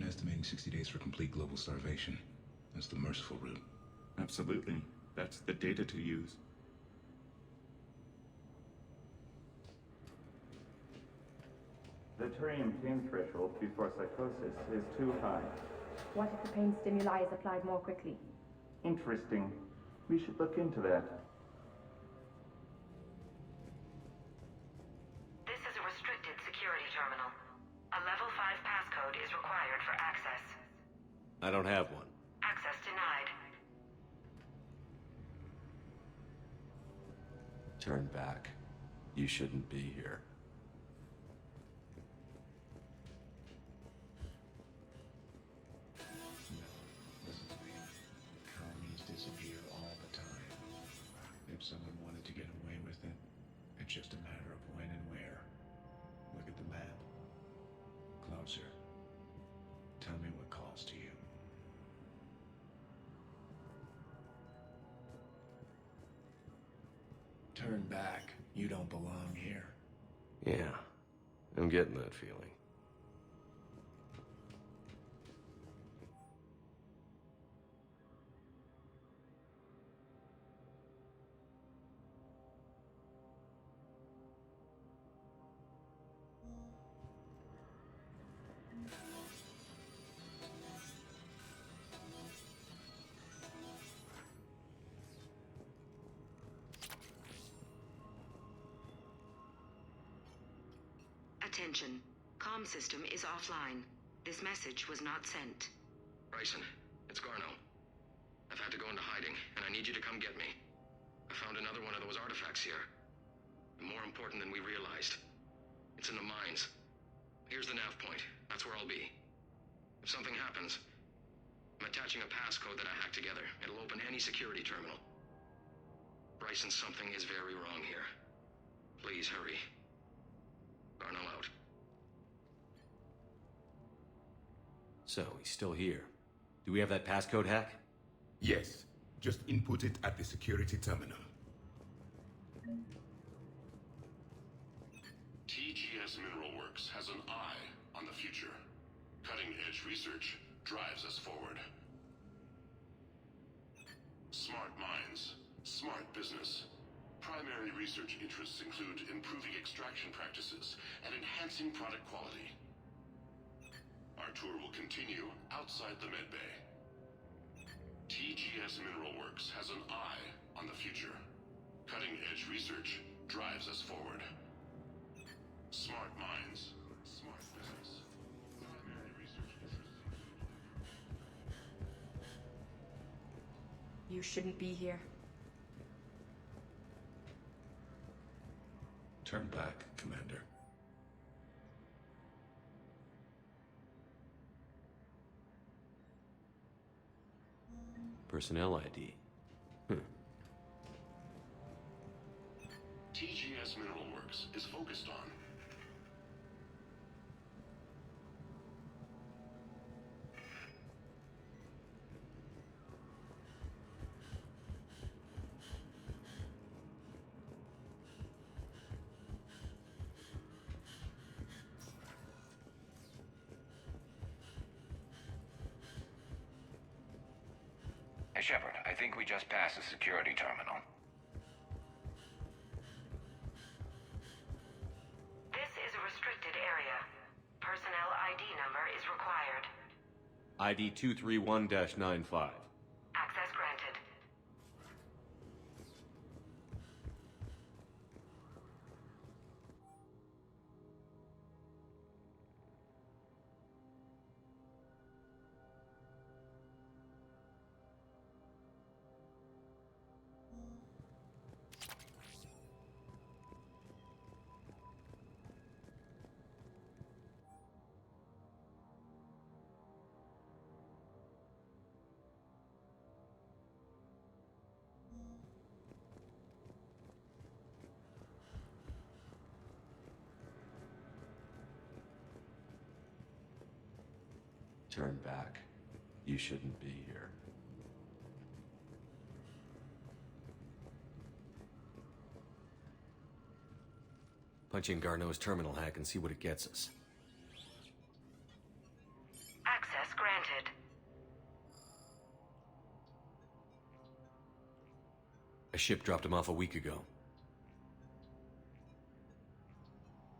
estimating 60 days for complete global starvation. That's the merciful route. Absolutely. That's the data to use. The Turium pain threshold before psychosis is too high. What if the pain stimuli is applied more quickly? Interesting. We should look into that. This is a restricted security terminal. A level 5 passcode is required for access. I don't have one. Access denied. Turn back. You shouldn't be here. Listen to me. Colonies disappear all the time. If someone wanted to get away with it, it's just a matter of when and where. Look at the map. Closer. Tell me what calls to you. Turn back. You don't belong here. Yeah, I'm getting that feeling. Attention. Comm system is offline. This message was not sent. Ryzen, it's Garno. I've had to go into hiding, and I need you to come get me. I found another one of those artifacts here. More important than we realized. It's in the mines. Here's the nav point. That's where I'll be. If something happens, I'm attaching a passcode that I hacked together. It'll open any security terminal. Bryson, something is very wrong here. Please hurry. Garno out. So, he's still here. Do we have that passcode hack? Yes. Just input it at the security terminal. TGS Mineral Works has an eye on the future. Cutting-edge research drives us forward. Smart minds, smart business. Primary research interests include improving extraction practices and enhancing product quality. Our tour will continue outside the medbay. TGS Mineral Works has an eye on the future. Cutting-edge research drives us forward. Smart minds, smart business. Primary research interests include... You shouldn't be here. Turn back, Commander. Personnel ID. TGS Mineral Works is focused on Hey, Shepard, I think we just passed the security terminal. This is a restricted area. Personnel ID number is required. ID 231-95. Access granted. Turn back. You shouldn't be here. Punch in Garneau's terminal hack and see what it gets us. Access A ship dropped him off a week ago.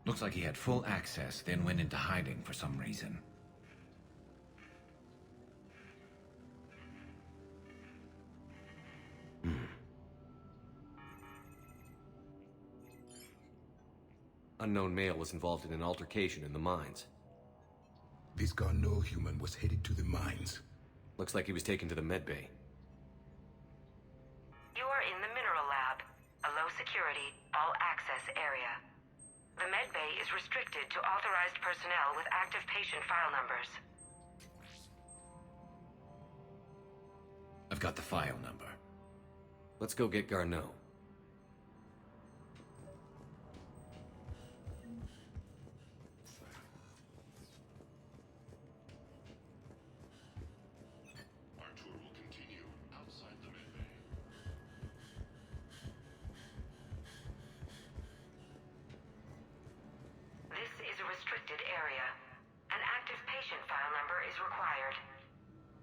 Looks like he had full access, then went into hiding for some reason. Unknown male was involved in an altercation in the mines. This Garneau human was headed to the mines. Looks like he was taken to the medbay. You are in the mineral lab, a low-security, all-access area. The medbay is restricted to authorized personnel with active patient file numbers. I've got the file number. Let's go get Garneau. Our tour will continue outside the medbay. This is a restricted area. An active patient file number is required.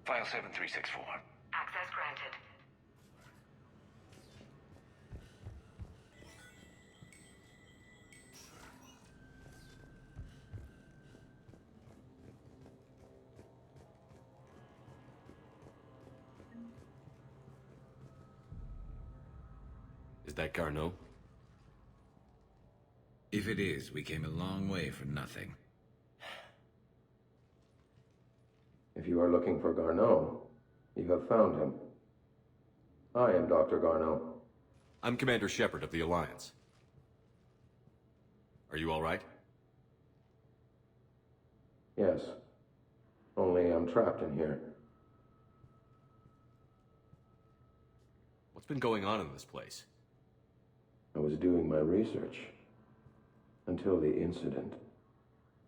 File 7364. Access granted. Is that Garneau? If it is, we came a long way for nothing. If you are looking for Garneau, you have found him. I am Dr. Garneau. I'm Commander Shepard of the Alliance. Are you all right? Yes. Only I'm trapped in here. What's been going on in this place? I was doing my research. Until the incident.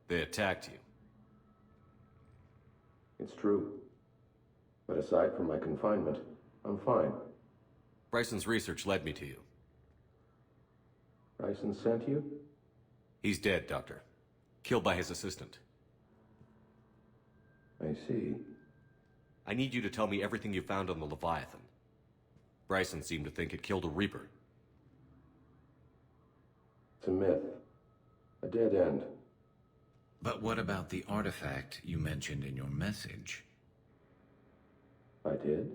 They attacked you. It's true. But aside from my confinement, I'm fine. Bryson's research led me to you. Bryson sent you? He's dead, Doctor. Killed by his assistant. I see. I need you to tell me everything you found on the Leviathan. Bryson seemed to think it killed a Reaper. It's a myth. A dead end. But what about the artifact you mentioned in your message? I did?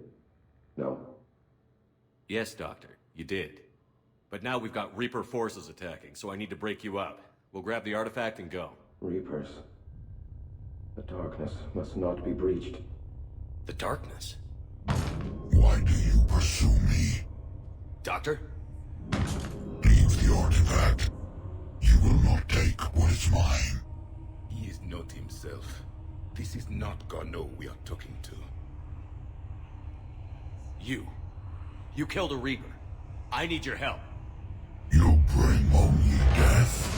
No. Yes, Doctor, you did. But now we've got Reaper forces attacking, so I need to break you up. We'll grab the artifact and go. Reapers. The darkness must not be breached. The darkness? Why do you pursue me? Doctor? Leave the artifact. You will not take what is mine. He is not himself. This is not Garneau we are talking to. You killed a Reaper. I need your help. You bring only death.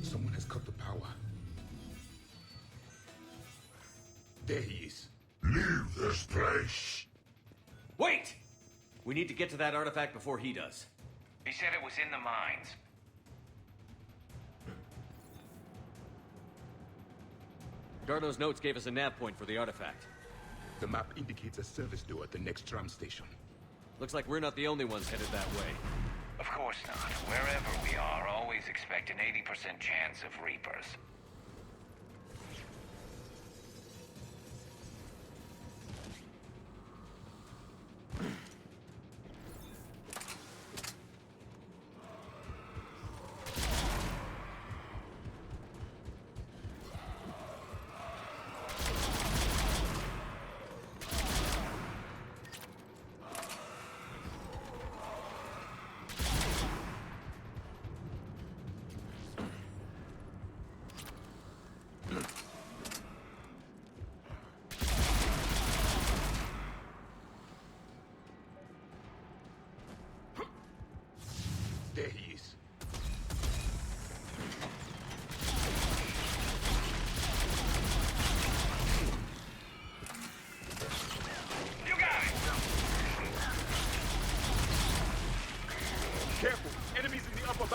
Someone has cut the power. There he is. Leave this place. Wait! We need to get to that artifact before he does. He said it was in the mines. Garneau's notes gave us a nav point for the artifact. The map indicates a service door at the next tram station. Looks like we're not the only ones headed that way. Of course not. Wherever we are, always expect an 80% chance of Reapers.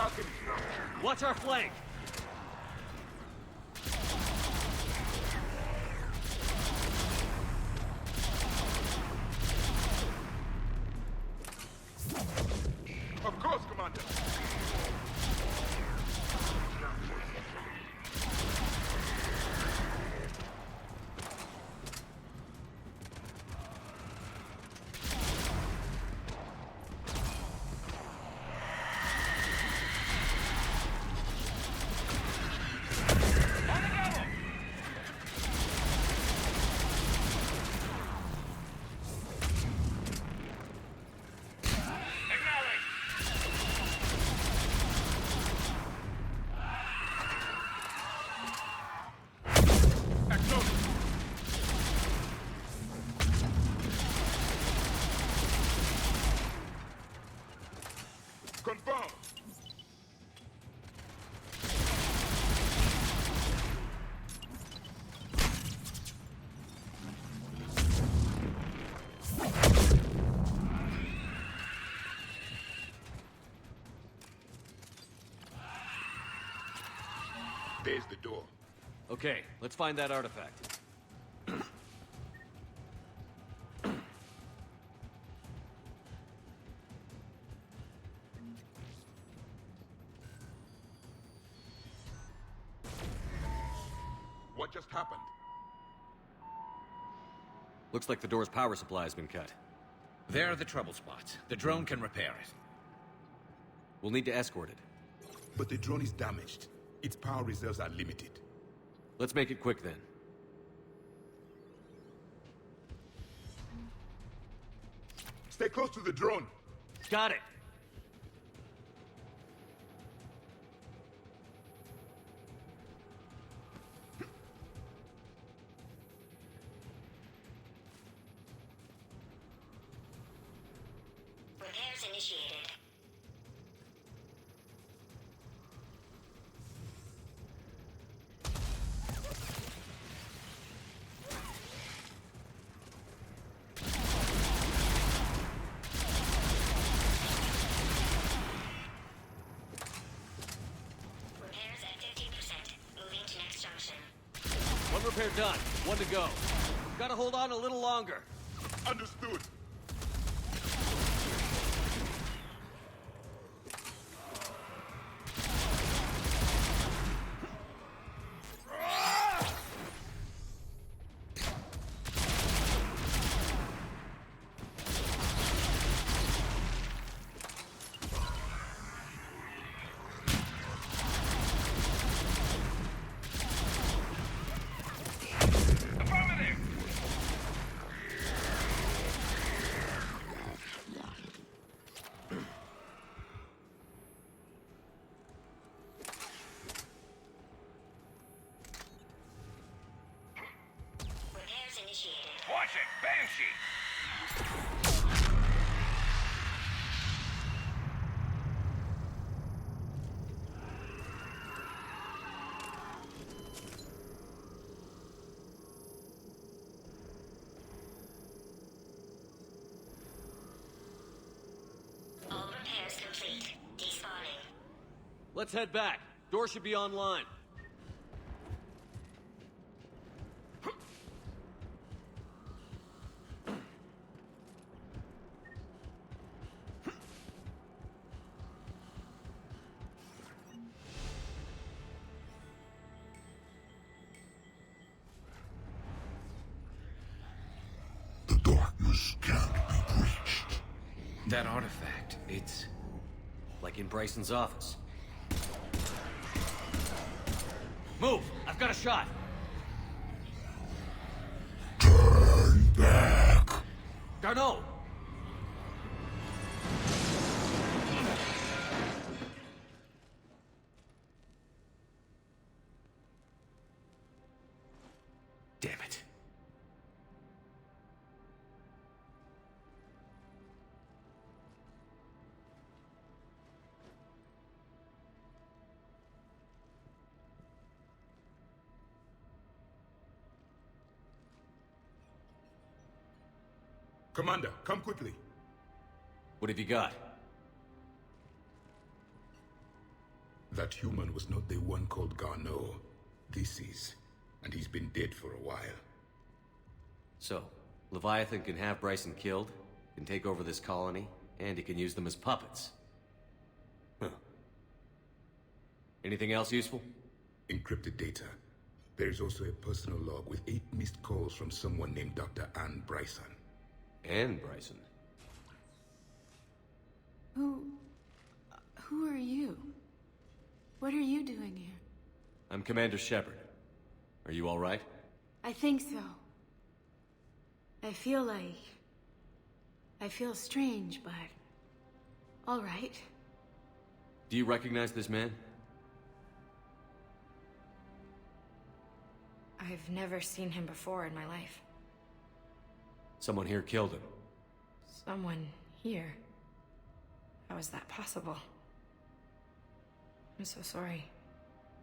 balcony. Watch our flank! Of course, Commander. Confirmed. There's the door. Okay, let's find that artifact. What just happened? Looks like the door's power supply has been cut. There are the trouble spots. The drone can repair it. We'll need to escort it. But the drone is damaged. Its power reserves are limited. Let's make it quick then. Stay close to the drone. Got it! Repairs initiated. Repairs at 50%. Moving to next junction. One repair done. One to go. Gotta hold on a little longer. Understood. Repairs initiated. Watch it! Banshee! All repairs complete. Despawning. Let's head back. Door should be online. The darkness can't be breached. That artifact, it's... Like in Bryson's office. Move! I've got a shot! Turn back. Garneau! Damn it. Commander, come quickly. What have you got? That human was not the one called Garneau. This is. And he's been dead for a while. So, Leviathan can have Bryson killed, can take over this colony, and he can use them as puppets. Huh. Anything else useful? Encrypted data. There's also a personal log with 8 missed calls from someone named Dr. Anne Bryson. Anne Bryson? Who are you? What are you doing here? I'm Commander Shepard. Are you all right? I think so. I feel strange, but... all right. Do you recognize this man? I've never seen him before in my life. Someone here killed him. Someone here? How is that possible? I'm so sorry.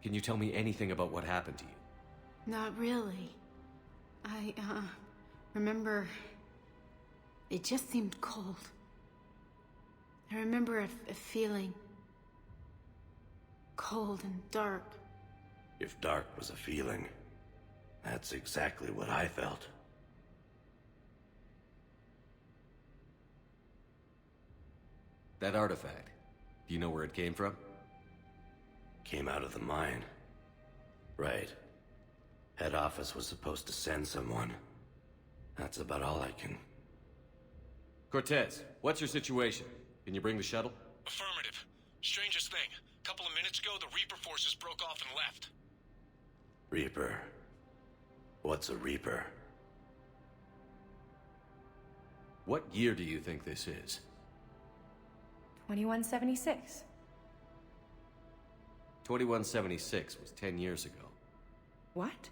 Can you tell me anything about what happened to you? Not really. I, remember... it just seemed cold. I remember a feeling... cold and dark. If dark was a feeling, that's exactly what I felt. That artifact, do you know where it came from? Came out of the mine. Right. Head office was supposed to send someone. That's about all I can... Cortez, what's your situation? Can you bring the shuttle? Affirmative. Strangest thing. Couple of minutes ago, the Reaper forces broke off and left. Reaper. What's a Reaper? What year do you think this is? 2176. 2176 was 10 years ago. What?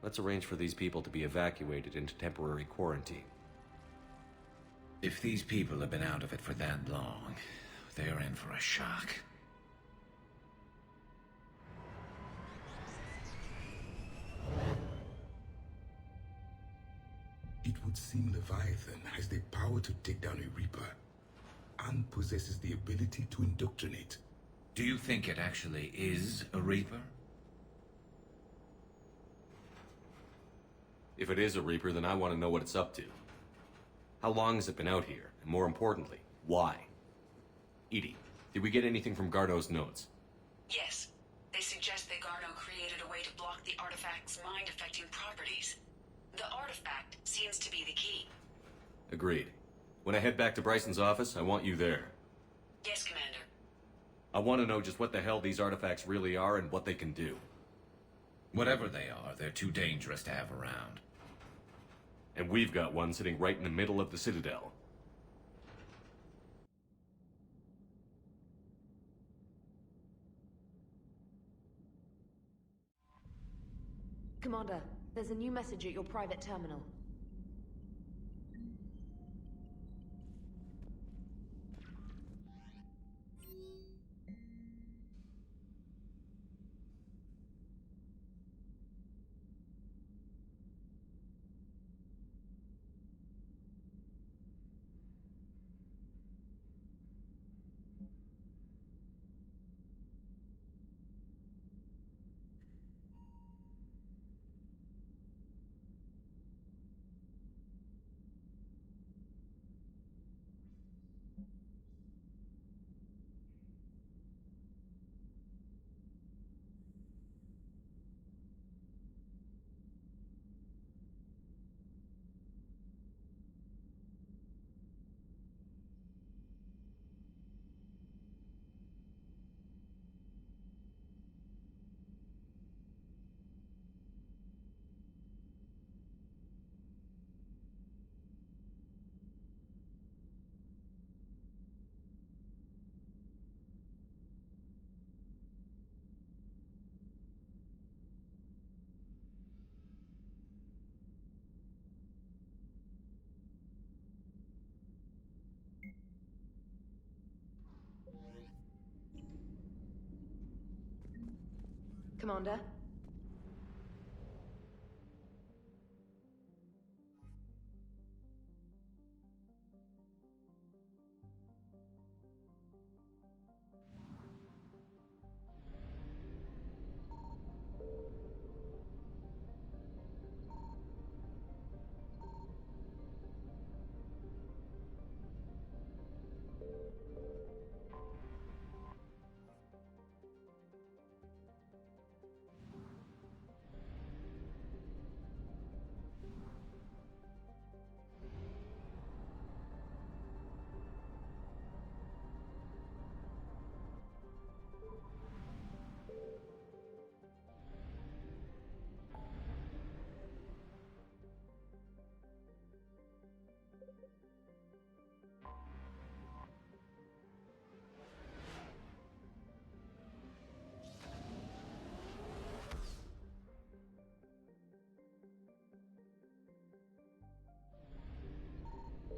Let's arrange for these people to be evacuated into temporary quarantine. If these people have been out of it for that long, they're in for a shock. It would seem Leviathan has the power to take down a Reaper, and possesses the ability to indoctrinate. Do you think it actually is a Reaper? If it is a Reaper, then I want to know what it's up to. How long has it been out here? And more importantly, why? Edie, did we get anything from Garneau's notes? Yes. They suggest that Garneau created a way to block the artifact's mind-affecting properties. The artifact seems to be the key. Agreed. When I head back to Bryson's office, I want you there. Yes, Commander. I want to know just what the hell these artifacts really are and what they can do. Whatever they are, they're too dangerous to have around. And we've got one sitting right in the middle of the Citadel. Commander, there's a new message at your private terminal. Commander?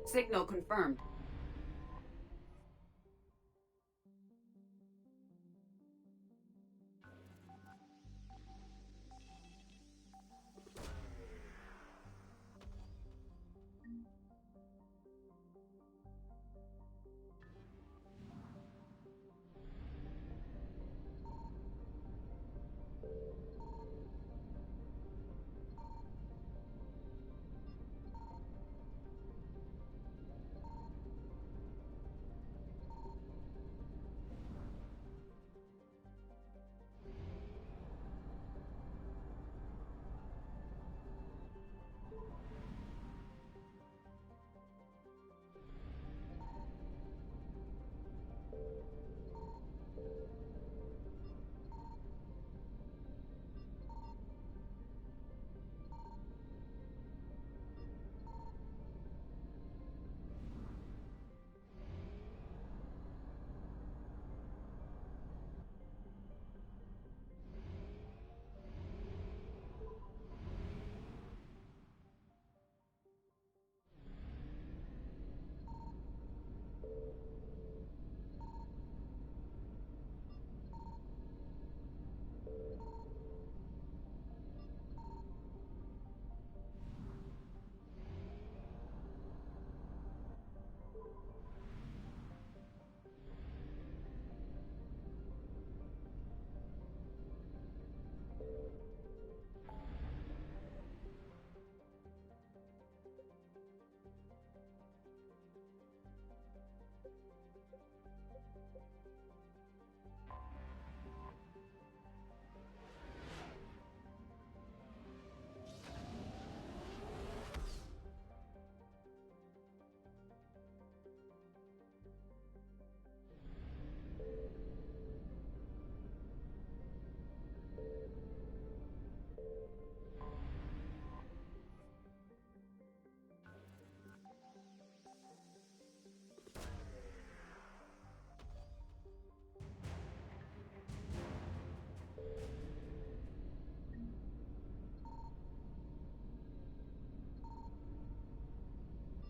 Signal confirmed.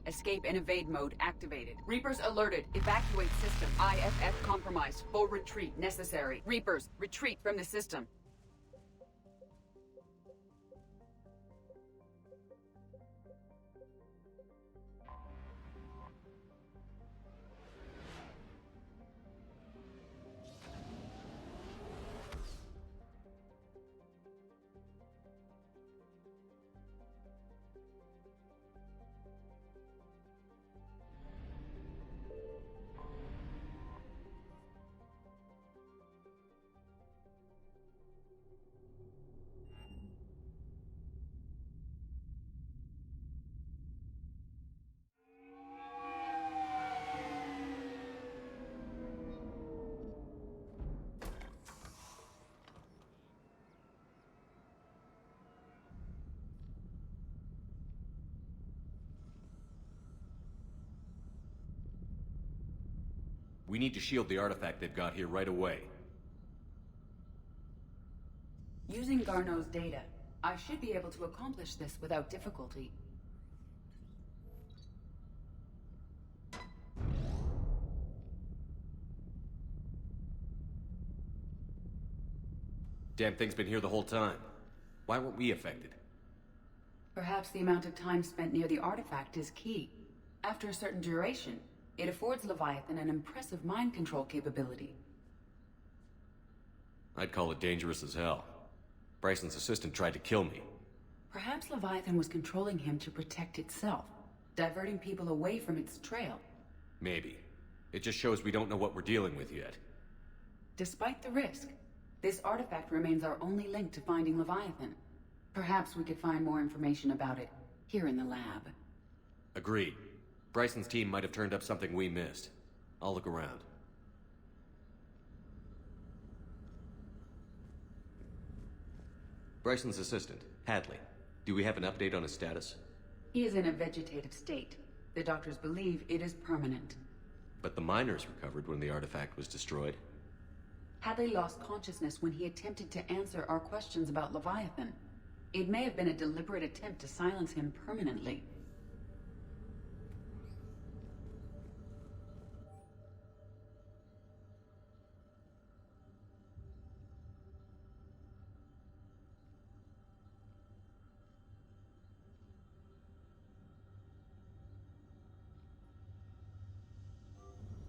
Escape and evade mode activated. Reapers alerted. Evacuate system. IFF compromised. Full retreat necessary. Reapers, retreat from the system. We need to shield the artifact they've got here right away. Using Garneau's data, I should be able to accomplish this without difficulty. Damn thing's been here the whole time. Why weren't we affected? Perhaps the amount of time spent near the artifact is key. After a certain duration, it affords Leviathan an impressive mind control capability. I'd call it dangerous as hell. Bryson's assistant tried to kill me. Perhaps Leviathan was controlling him to protect itself, diverting people away from its trail. Maybe. It just shows we don't know what we're dealing with yet. Despite the risk, this artifact remains our only link to finding Leviathan. Perhaps we could find more information about it here in the lab. Agreed. Bryson's team might have turned up something we missed. I'll look around. Bryson's assistant, Hadley. Do we have an update on his status? He is in a vegetative state. The doctors believe it is permanent. But the miners recovered when the artifact was destroyed. Hadley lost consciousness when he attempted to answer our questions about Leviathan. It may have been a deliberate attempt to silence him permanently.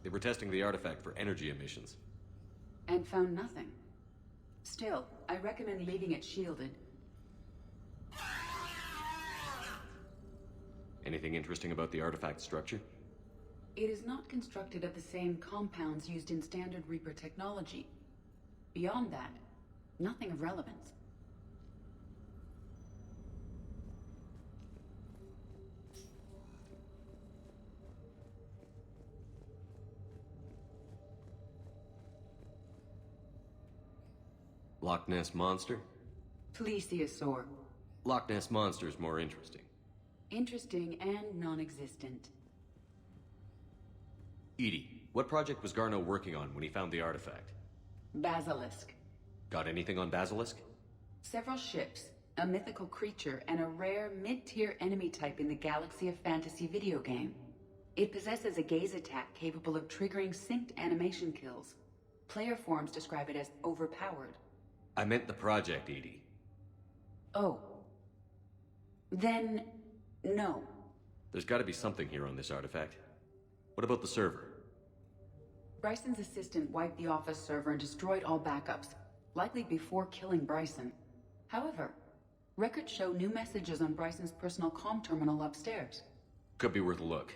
They were testing the artifact for energy emissions. And found nothing. Still, I recommend leaving it shielded. Anything interesting about the artifact structure? It is not constructed of the same compounds used in standard Reaper technology. Beyond that, nothing of relevance. Loch Ness Monster? Plesiosaur. Loch Ness Monster is more interesting. Interesting and non-existent. EDI, what project was Garneau working on when he found the artifact? Basilisk. Got anything on Basilisk? Several ships, a mythical creature, and a rare mid-tier enemy type in the Galaxy of Fantasy video game. It possesses a gaze attack capable of triggering synced animation kills. Player forums describe it as overpowered. I meant the project, EDI. Oh. Then, no. There's gotta be something here on this artifact. What about the server? Bryson's assistant wiped the office server and destroyed all backups, likely before killing Bryson. However, records show new messages on Bryson's personal comm terminal upstairs. Could be worth a look.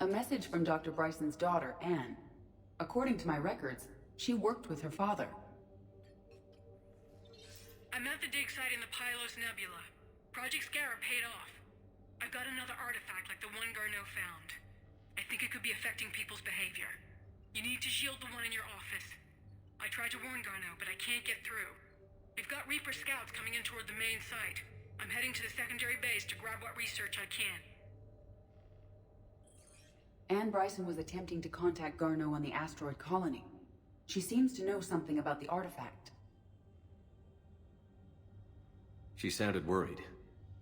A message from Dr. Bryson's daughter, Anne. According to my records, she worked with her father. I'm at the dig site in the Pylos Nebula. Project Scarab paid off. I've got another artifact like the one Garneau found. I think it could be affecting people's behavior. You need to shield the one in your office. I tried to warn Garneau, but I can't get through. We've got Reaper scouts coming in toward the main site. I'm heading to the secondary base to grab what research I can. Anne Bryson was attempting to contact Garneau on the asteroid colony. She seems to know something about the artifact. She sounded worried.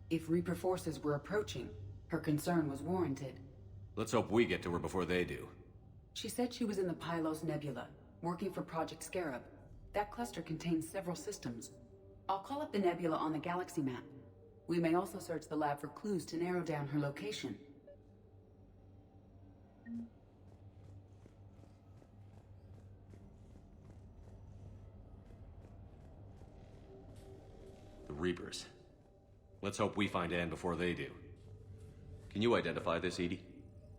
If Reaper forces were approaching, her concern was warranted. Let's hope we get to her before they do. She said she was in the Pylos Nebula, working for Project Scarab. That cluster contains several systems. I'll call up the nebula on the galaxy map. We may also search the lab for clues to narrow down her location. The Reapers. Let's hope we find Anne before they do. Can you identify this, EDI?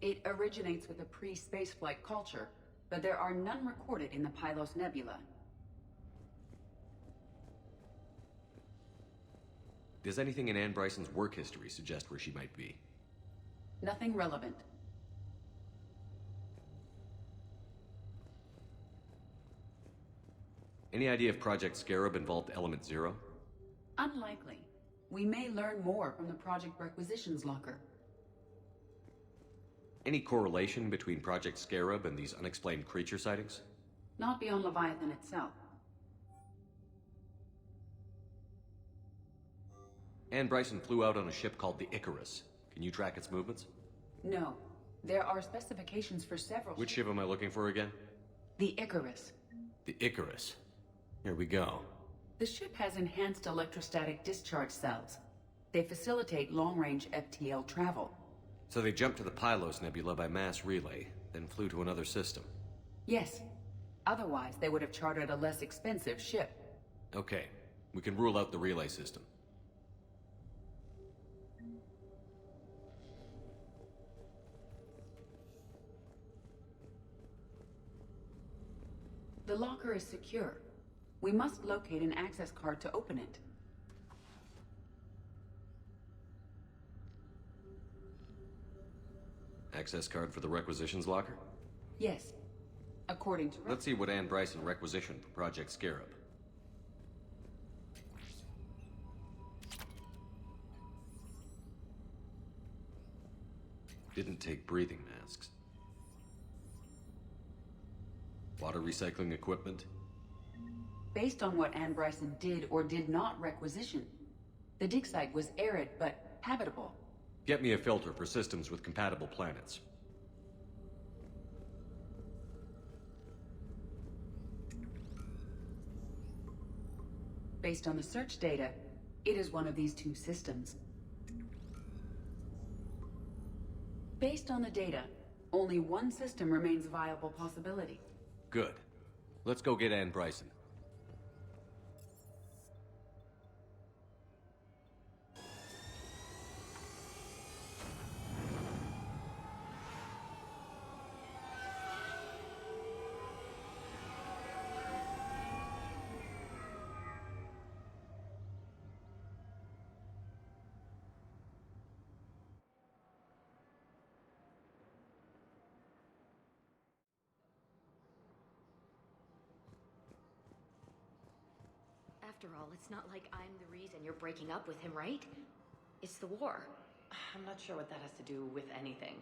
It originates with a pre-spaceflight culture, but there are none recorded in the Pylos Nebula. Does anything in Anne Bryson's work history suggest where she might be? Nothing relevant. Any idea if Project Scarab involved Element Zero? Unlikely. We may learn more from the Project Requisitions Locker. Any correlation between Project Scarab and these unexplained creature sightings? Not beyond Leviathan itself. Anne Bryson flew out on a ship called the Icarus. Can you track its movements? No. There are specifications for several... Which ship am I looking for again? The Icarus. The Icarus. Here we go. The ship has enhanced electrostatic discharge cells. They facilitate long-range FTL travel. So they jumped to the Pylos Nebula by mass relay, then flew to another system. Yes. Otherwise, they would have chartered a less expensive ship. Okay. We can rule out the relay system. The locker is secure. We must locate an access card to open it. Access card for the requisitions locker? Yes. According to... Let's see what Anne Bryson requisitioned for Project Scarab. Didn't take breathing masks. Water recycling equipment? Based on what Anne Bryson did or did not requisition, the dig site was arid but habitable. Get me a filter for systems with compatible planets. Based on the search data, it is one of these two systems. Based on the data, only one system remains a viable possibility. Good. Let's go get Ann Bryson. After all, it's not like I'm the reason you're breaking up with him, right? It's the war. I'm not sure what that has to do with anything.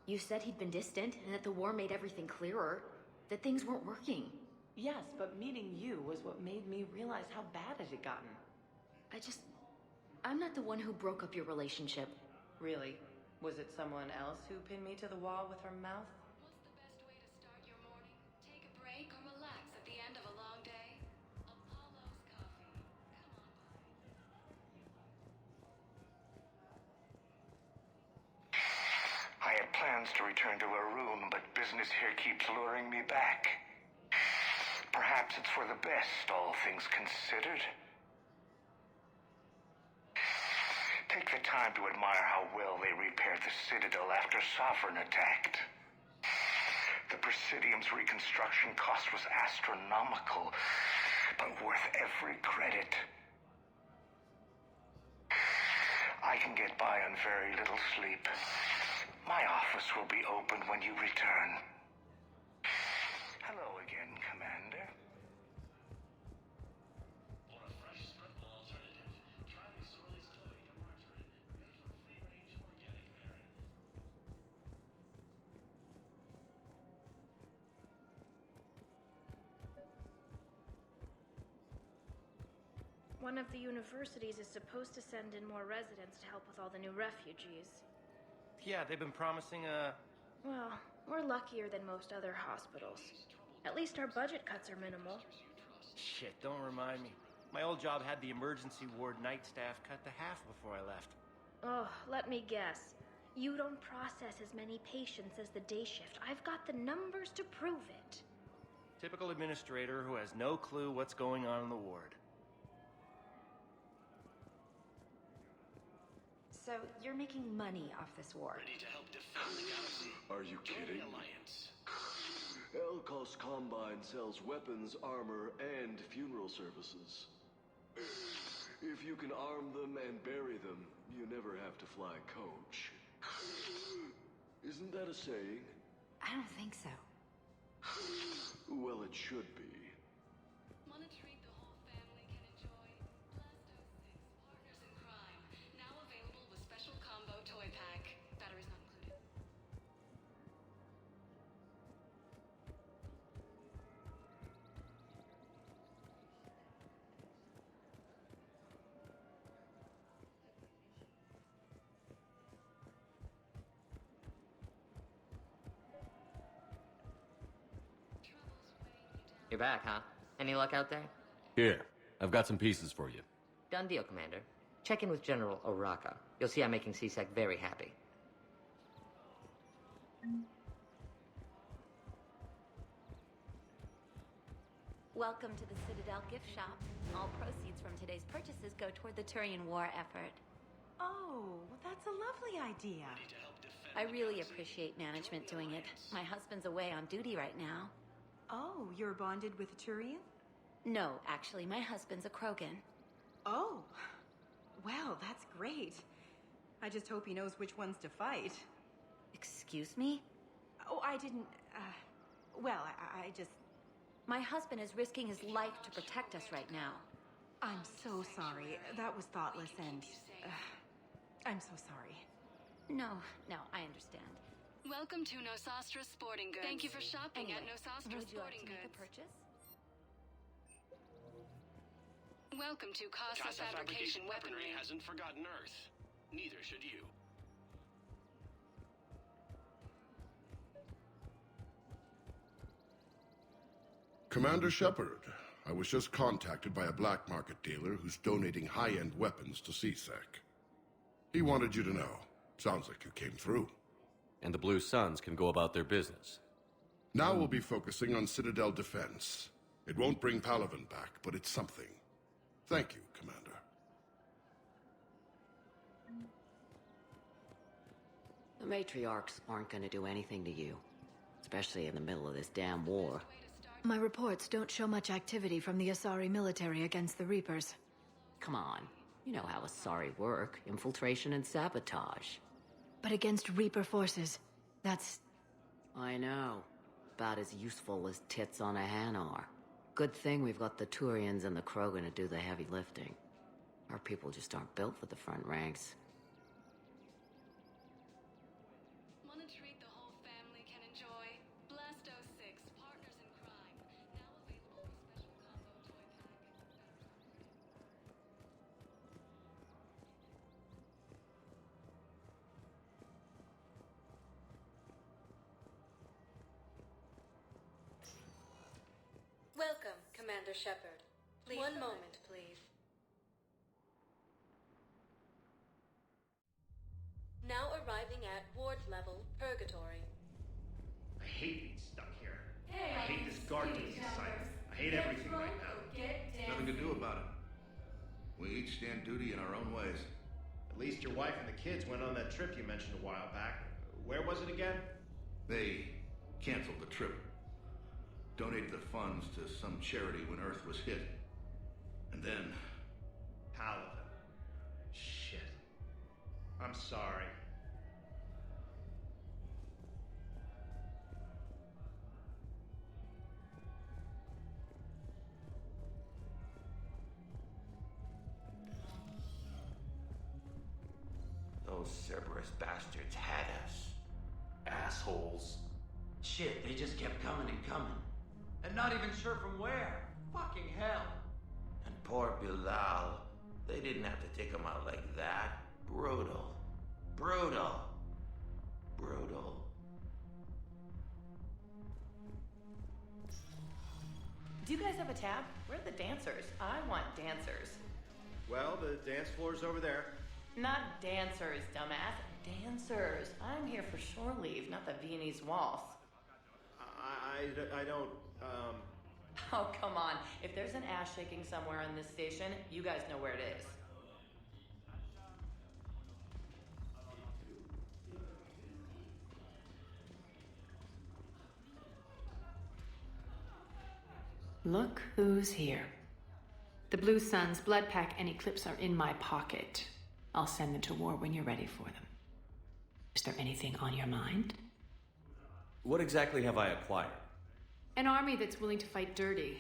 You said he'd been distant, and that the war made everything clearer. That things weren't working. Yes, but meeting you was what made me realize how bad it had gotten. I'm not the one who broke up your relationship. Really? Was it someone else who pinned me to the wall with her mouth? Break or relax at the end of a long day? Apollo's coffee. I had plans to return to her room, but business here keeps luring me back. Perhaps it's for the best, all things considered. Take the time to admire how well they repaired the Citadel after Sovereign attacked. The Presidium's reconstruction cost was astronomical, but worth every credit. I can get by on very little sleep. My office will be open when you return. Hello again, Commander. For a fresh, spreadable alternative, try the Sorley's Toy margarine, made from free-range organic berry. One of the universities is supposed to send in more residents to help with all the new refugees. Yeah, they've been promising Well, we're luckier than most other hospitals. At least our budget cuts are minimal. Shit, don't remind me. My old job had the emergency ward night staff cut to half before I left. Oh, let me guess. You don't process as many patients as the day shift. I've got the numbers to prove it. Typical administrator who has no clue what's going on in the ward. So, you're making money off this war. Ready to help defend the galaxy. Are you kidding? Alliance. Elkos Combine sells weapons, armor, and funeral services. If you can arm them and bury them, you never have to fly coach. Isn't that a saying? I don't think so. Well, it should be. Want a treat the whole family can enjoy? Blasto 6, Partners in Crime. Now available with special combo toy pack. Batteries not included. You're back, huh? Any luck out there? Here, I've got some pieces for you. Done deal, Commander. Check in with General Oraka. You'll see I'm making C-Sec very happy. Welcome to the Citadel gift shop. All proceeds from today's purchases go toward the Turian war effort. Oh, that's a lovely idea. I really appreciate management doing it. My husband's away on duty right now. Oh, you're bonded with a Turian? No, actually, my husband's a Krogan. Oh, well, that's great. I just hope he knows which ones to fight. Excuse me? Oh, I didn't, well, I just... My husband is risking his life to protect us right now. I'm so sorry. That was thoughtless and... I'm so sorry. No, I understand. Welcome to Nosastra Sporting Goods. Thank you for shopping Anyway, at Nosastra would you like Sporting to make a Goods. purchase? Welcome to Casa Fabrication Weaponry. hasn't forgotten Earth. Neither should you. Commander Shepard, I was just contacted by a black market dealer who's donating high-end weapons to C-Sec. He wanted you to know. Sounds like you came through. And the Blue Suns can go about their business. Now we'll be focusing on Citadel defense. It won't bring Palaven back, but it's something. Thank you, Commander. The matriarchs aren't gonna do anything to you. Especially in the middle of this damn war. My reports don't show much activity from the Asari military against the Reapers. Come on. You know how Asari work. Infiltration and sabotage. But against Reaper forces, that's... I know. About as useful as tits on a hen are. Good thing we've got the Turians and the Krogan to do the heavy lifting. Our people just aren't built for the front ranks. Want a treat the whole family can enjoy? Blast 06, Partners in Crime. Now available with special combo toy pack. Welcome, Commander Shepard. One moment, please. Now arriving at ward level purgatory. I hate being stuck here. I hate this gardening assignment. I hate everything right now. Nothing to do about it. We each stand duty in our own ways. At least your wife and the kids went on that trip you mentioned a while back. Where was it again? They canceled the trip. Donated the funds to some charity when Earth was hit. And then... Paladin. Shit. I'm sorry. Those Cerberus bastards had us. Assholes. Shit, they just kept coming and coming. And not even sure from where. Fucking hell. And poor Bilal. They didn't have to take him out like that. Brutal. Brutal. Brutal. Do you guys have a tab? Where are the dancers? I want dancers. Well, the dance floor's over there. Not dancers, dumbass. Dancers. I'm here for shore leave, not the Viennese waltz. I don't, Oh, come on. If there's an ass shaking somewhere on this station, you guys know where it is. Look who's here. The Blue Suns, Blood Pack, and Eclipse are in my pocket. I'll send them to war when you're ready for them. Is there anything on your mind? What exactly have I acquired? An army that's willing to fight dirty,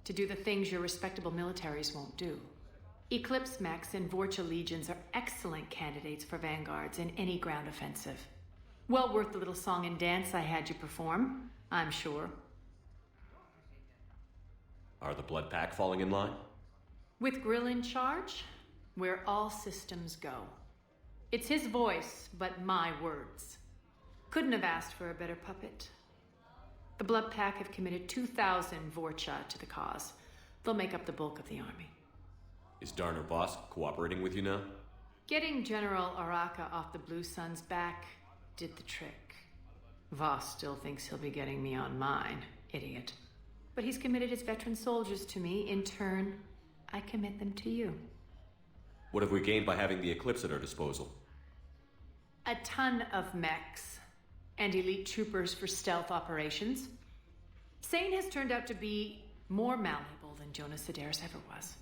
to do the things your respectable militaries won't do. Eclipse mechs and Vorcha legions are excellent candidates for vanguards in any ground offensive. Well worth the little song and dance I had you perform, I'm sure. Are the Blood Pack falling in line? With Grill in charge, where all systems go. It's his voice, but my words. Couldn't have asked for a better puppet. The Blood Pack have committed 2,000 Vorcha to the cause. They'll make up the bulk of the army. Is Darner Voss cooperating with you now? Getting General Araka off the Blue Sun's back did the trick. Voss still thinks he'll be getting me on mine, idiot. But he's committed his veteran soldiers to me. In turn, I commit them to you. What have we gained by having the Eclipse at our disposal? A ton of mechs and elite troopers for stealth operations. Sane has turned out to be more malleable than Jonas Sedaris ever was.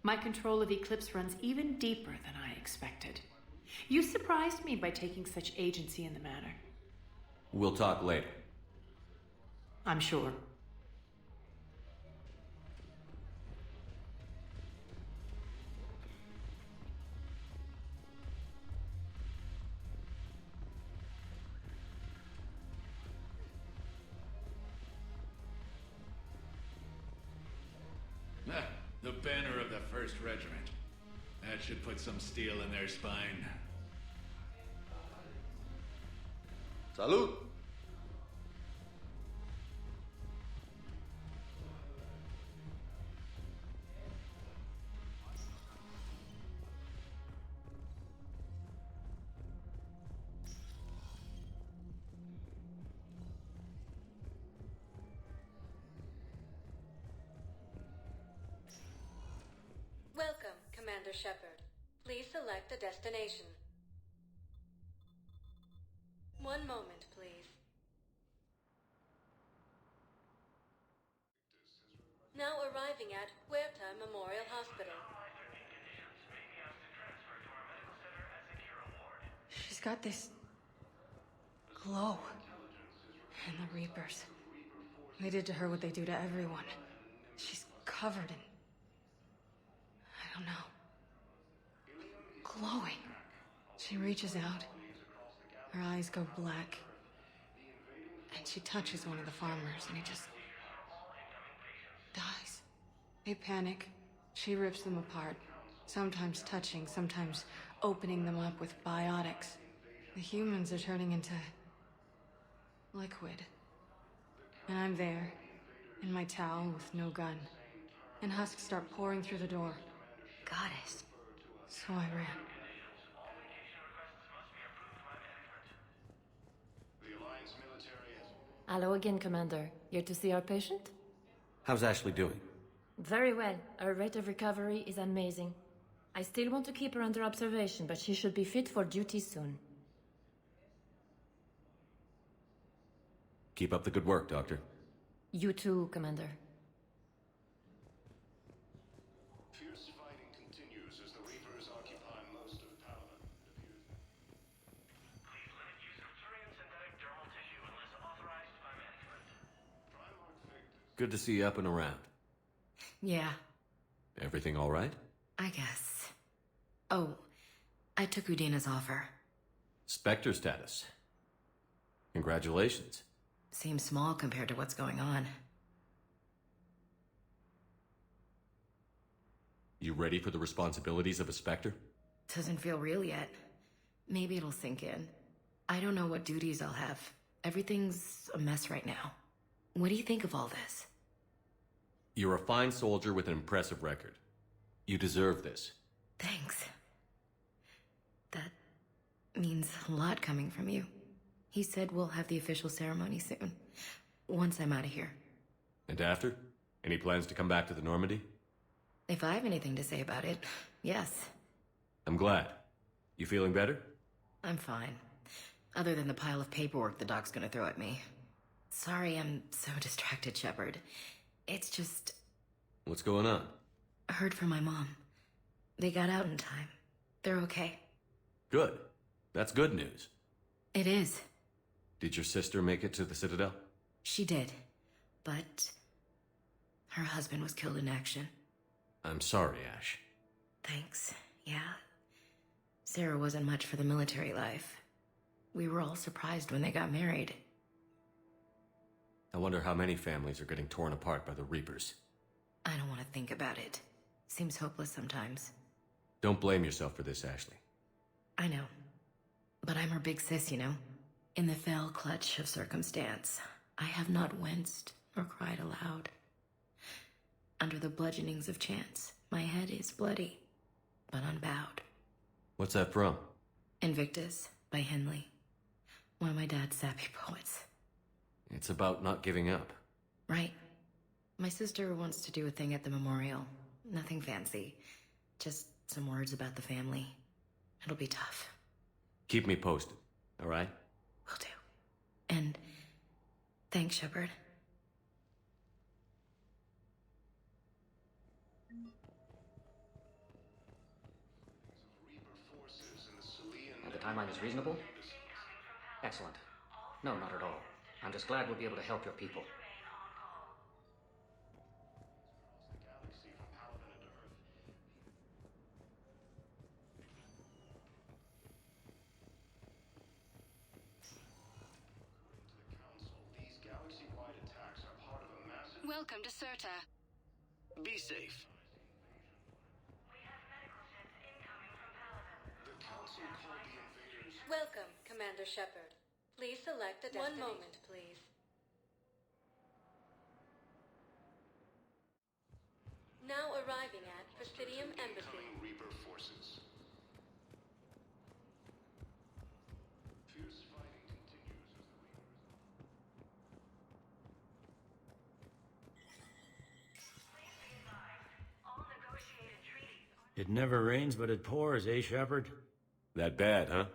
My control of Eclipse runs even deeper than I expected. You surprised me by taking such agency in the matter. We'll talk later. I'm sure. The banner of the 1st Regiment. That should put some steel in their spine. Salud! Commander Shepard. Please select a destination. 1 moment, please. Now arriving at Huerta Memorial Hospital. She's got this glow. And the Reapers. They did to her what they do to everyone. She's covered in... I don't know. Glowing. She reaches out. Her eyes go black. And she touches one of the farmers, and he just... dies. They panic. She rips them apart. Sometimes touching, sometimes opening them up with biotics. The humans are turning into... liquid. And I'm there, in my towel with no gun. And husks start pouring through the door. Goddess. So I ran. Hello again, Commander. Here to see our patient? How's Ashley doing? Very well. Her rate of recovery is amazing. I still want to keep her under observation, but she should be fit for duty soon. Keep up the good work, Doctor. You too, Commander. Fierce fighting continues as the Reapers occupy most of Palaven, it appears. Please limit use of Turian synthetic dermal tissue unless authorized by management. Good to see you up and around. Yeah, Everything all right? I guess. Oh, I took Udina's offer. Spectre status. Congratulations. Seems small compared to what's going on. You ready for the responsibilities of a Spectre? Doesn't feel real yet. Maybe it'll sink in. I don't know what duties I'll have. Everything's a mess right now. What do you think of all this? You're a fine soldier with an impressive record. You deserve this. Thanks. That means a lot coming from you. He said we'll have the official ceremony soon. Once I'm out of here. And after? Any plans to come back to the Normandy? If I have anything to say about it, yes. I'm glad. You feeling better? I'm fine. Other than the pile of paperwork the doc's gonna throw at me. Sorry I'm so distracted, Shepard. It's just... What's going on? I heard from my mom. They got out in time. They're okay. Good. That's good news. It is. Did your sister make it to the Citadel? She did. But... her husband was killed in action. I'm sorry, Ash. Thanks. Yeah. Sarah wasn't much for the military life. We were all surprised when they got married. I wonder how many families are getting torn apart by the Reapers. I don't want to think about it. Seems hopeless sometimes. Don't blame yourself for this, Ashley. I know. But I'm her big sis, you know? In the fell clutch of circumstance, I have not winced or cried aloud. Under the bludgeonings of chance, my head is bloody, but unbowed. What's that from? Invictus by Henley. One of my dad's sappy poets. It's about not giving up. Right. My sister wants to do a thing at the memorial. Nothing fancy. Just some words about the family. It'll be tough. Keep me posted, all right? Will do. And thanks, Shepard. And the timeline is reasonable? Excellent. No, not at all. I'm just glad we'll be able to help your people. Welcome to Serta. Be safe. Welcome, Commander Shepard. Please select a destination. 1 moment, please. Now arriving at Presidium Embassy. Reaper forces. Fierce fighting continues as the Reapers... Please be advised, all negotiated treaties are It never rains, but it pours, eh, Shepard? That bad, huh?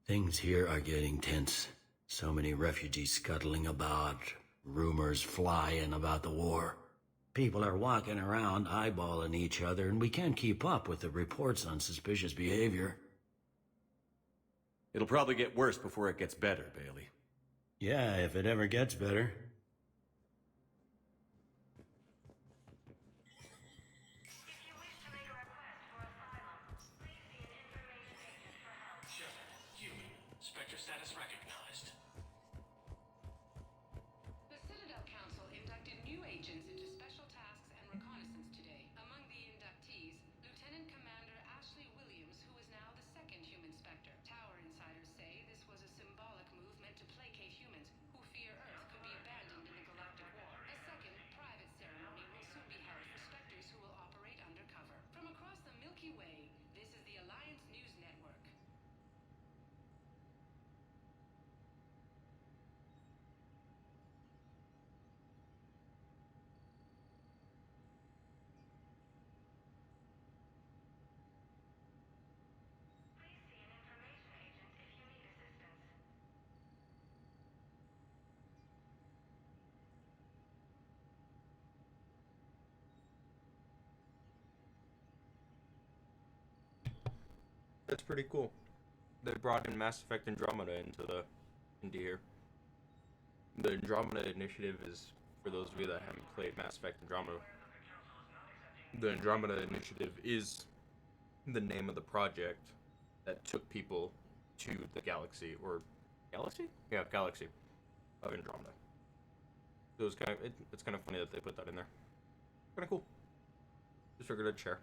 Things here are getting tense. So many refugees scuttling about, rumors flying about the war. People are walking around eyeballing each other, and we can't keep up with the reports on suspicious behavior. It'll probably get worse before it gets better, Bailey. Yeah, if it ever gets better. Spectre status recognized. The Citadel Council inducted new agents into special tasks and reconnaissance today. Among the inductees, Lieutenant Commander Ashley Williams, who is now the second human Spectre. Tower insiders say this was a symbolic move meant to placate humans who fear Earth could be abandoned in the galactic war. A second, private ceremony will soon be held for Spectres who will operate undercover. From across the Milky Way, this is the Alliance News Network. That's pretty cool. They brought in Mass Effect Andromeda into here. The Andromeda Initiative is, for those of you that haven't played Mass Effect Andromeda, the Andromeda Initiative is the name of the project that took people to the galaxy, or galaxy? Yeah, galaxy of Andromeda. So it's kind of funny that they put that in there. Kind of cool. Just figured I'd share.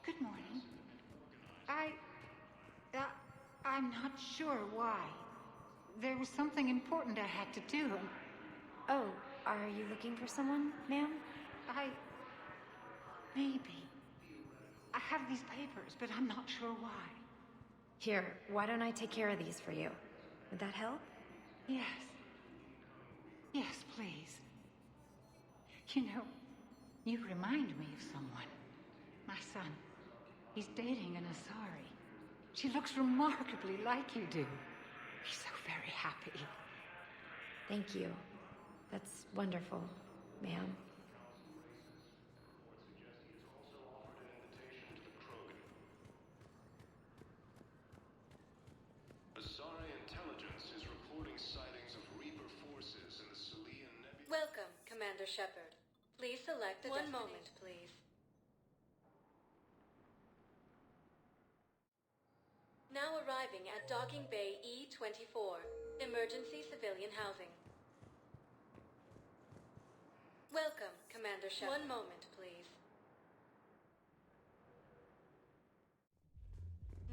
Good morning. I'm not sure why. There was something important I had to do. Oh, are you looking for someone, ma'am? Maybe. I have these papers, but I'm not sure why. Here, why don't I take care of these for you? Would that help? Yes. Yes, please. You know, you remind me of someone. My son. He's dating an Asari. She looks remarkably like you do. He's so very happy. Thank you. That's wonderful, ma'am. Asari intelligence is reporting sightings of Reaper forces in the Salian Nebula. Welcome, Commander Shepard. Please select a One moment, please. Now arriving at Docking Bay E-24, Emergency Civilian Housing. Welcome, Commander Shepard. One moment, please.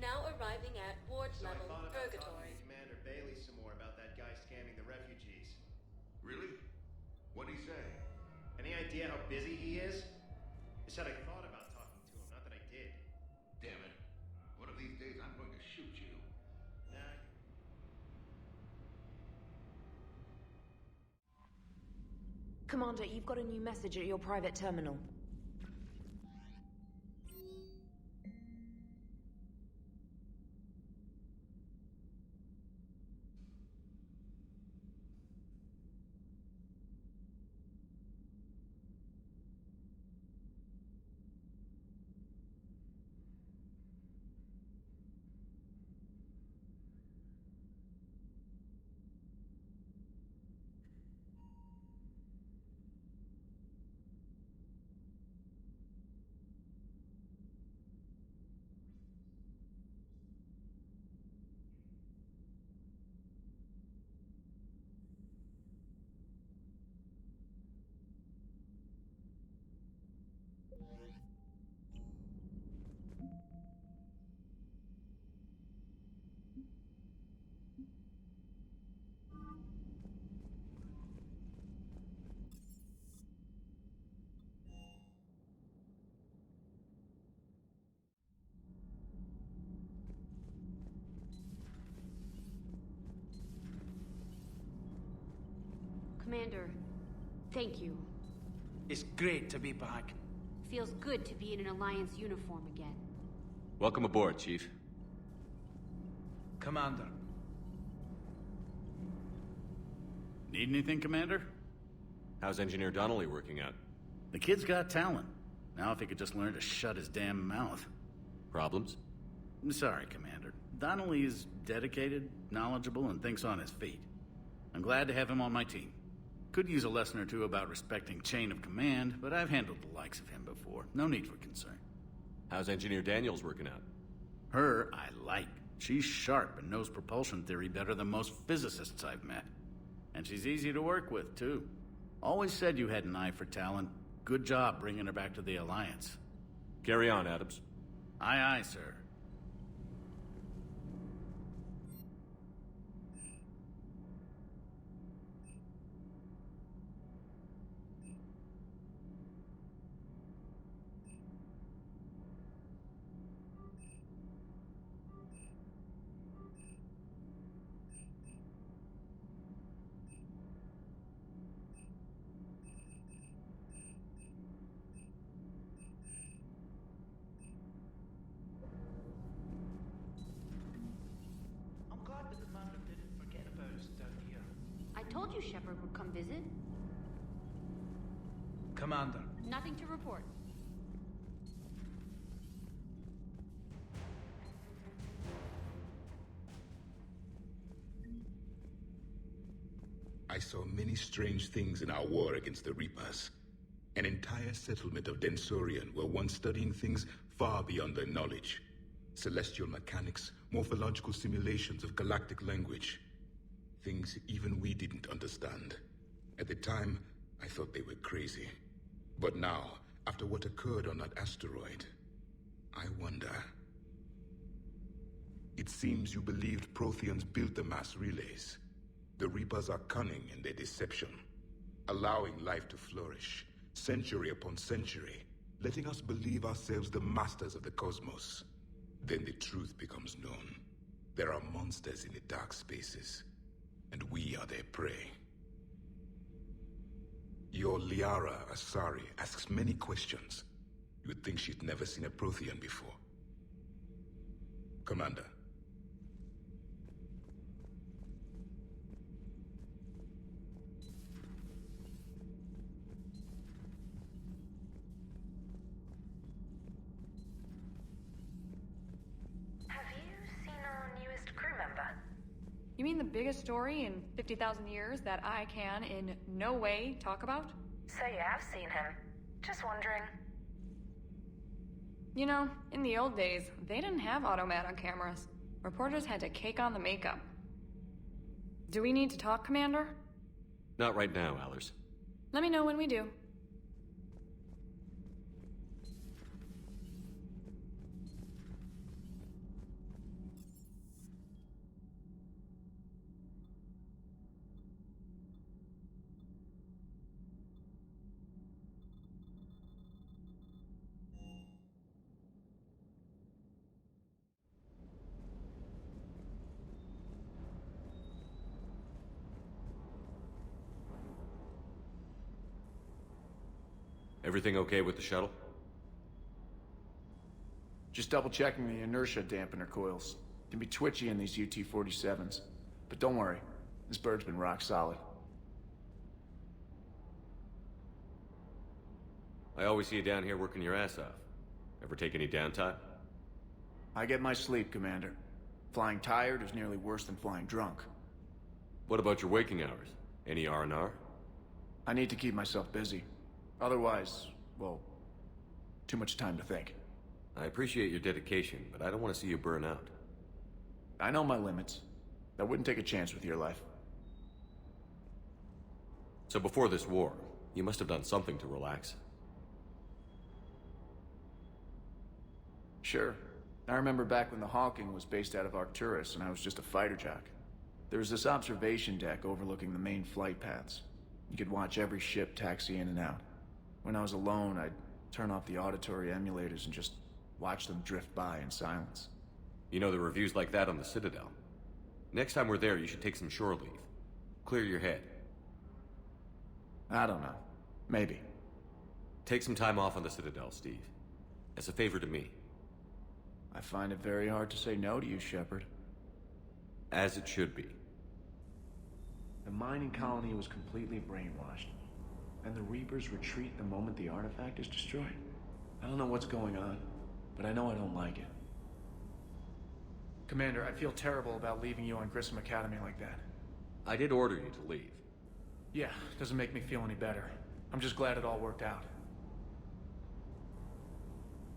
Now arriving at ward level Purgatory. Commander Bailey some more about that guy scamming the refugees. Really? What'd he say? Any idea how busy he is? He said I thought about talking to him, not that I did. Damn it. One of these days I'm going to shoot you. Nah. Commander, you've got a new message at your private terminal. Commander, thank you. It's great to be back. Feels good to be in an Alliance uniform again. Welcome aboard, Chief. Commander. Need anything, Commander? How's Engineer Donnelly working out? The kid's got talent. Now if he could just learn to shut his damn mouth. Problems? I'm sorry, Commander. Donnelly is dedicated, knowledgeable, and thinks on his feet. I'm glad to have him on my team. Could use a lesson or two about respecting chain of command, but I've handled the likes of him before. No need for concern. How's Engineer Daniels working out? Her, I like. She's sharp and knows propulsion theory better than most physicists I've met. And she's easy to work with, too. Always said you had an eye for talent. Good job bringing her back to the Alliance. Carry on, Adams. Aye, aye, sir. I told you Shepard would come visit. Commander. Nothing to report. I saw many strange things in our war against the Reapers. An entire settlement of Densorian were once studying things far beyond their knowledge. Celestial mechanics, morphological simulations of galactic language. Things even we didn't understand. At the time, I thought they were crazy. But now, after what occurred on that asteroid, I wonder. It seems you believed Protheans built the mass relays. The Reapers are cunning in their deception, allowing life to flourish, century upon century, letting us believe ourselves the masters of the cosmos. Then the truth becomes known. There are monsters in the dark spaces, and we are their prey. Your Liara Asari asks many questions. You would think she'd never seen a Prothean before. Commander. You mean the biggest story in 50,000 years that I can, in no way, talk about? So you have seen him. Just wondering. You know, in the old days, they didn't have automatic cameras. Reporters had to cake on the makeup. Do we need to talk, Commander? Not right now, AORUS. Let me know when we do. Everything okay with the shuttle? Just double checking the inertia dampener coils. Can be twitchy in these UT-47s. But don't worry, this bird's been rock solid. I always see you down here working your ass off. Ever take any downtime? I get my sleep, Commander. Flying tired is nearly worse than flying drunk. What about your waking hours? Any R&R? I need to keep myself busy. Otherwise, well, too much time to think. I appreciate your dedication, but I don't want to see you burn out. I know my limits. I wouldn't take a chance with your life. So before this war, you must have done something to relax. Sure. I remember back when the Hawking was based out of Arcturus and I was just a fighter jock. There was this observation deck overlooking the main flight paths. You could watch every ship taxi in and out. When I was alone, I'd turn off the auditory emulators and just watch them drift by in silence. You know, the reviews like that on the Citadel. Next time we're there, you should take some shore leave. Clear your head. I don't know. Maybe. Take some time off on the Citadel, Steve. As a favor to me. I find it very hard to say no to you, Shepard. As it should be. The mining colony was completely brainwashed. And the Reapers retreat the moment the artifact is destroyed. I don't know what's going on, but I know I don't like it. Commander, I feel terrible about leaving you on Grissom Academy like that. I did order you to leave. Yeah, doesn't make me feel any better. I'm just glad it all worked out.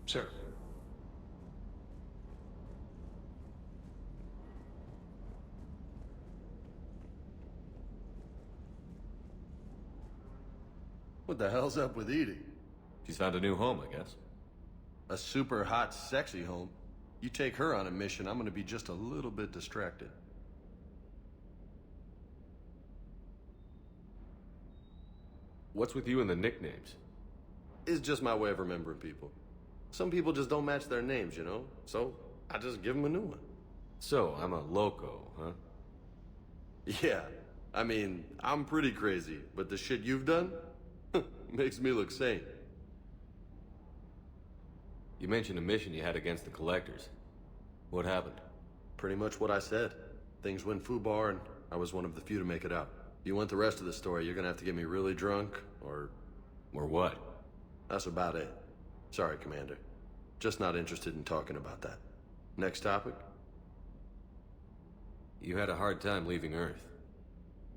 Sir. What the hell's up with Edie? She's found a new home, I guess. A super hot, sexy home. You take her on a mission, I'm gonna be just a little bit distracted. What's with you and the nicknames? It's just my way of remembering people. Some people just don't match their names, you know? So, I just give them a new one. So, I'm a loco, huh? Yeah. I mean, I'm pretty crazy, but the shit you've done makes me look sane. You mentioned a mission you had against the Collectors. What happened? Pretty much what I said. Things went foobar, and I was one of the few to make it out. If you want the rest of the story, you're gonna have to get me really drunk, or... Or what? That's about it. Sorry, Commander. Just not interested in talking about that. Next topic? You had a hard time leaving Earth.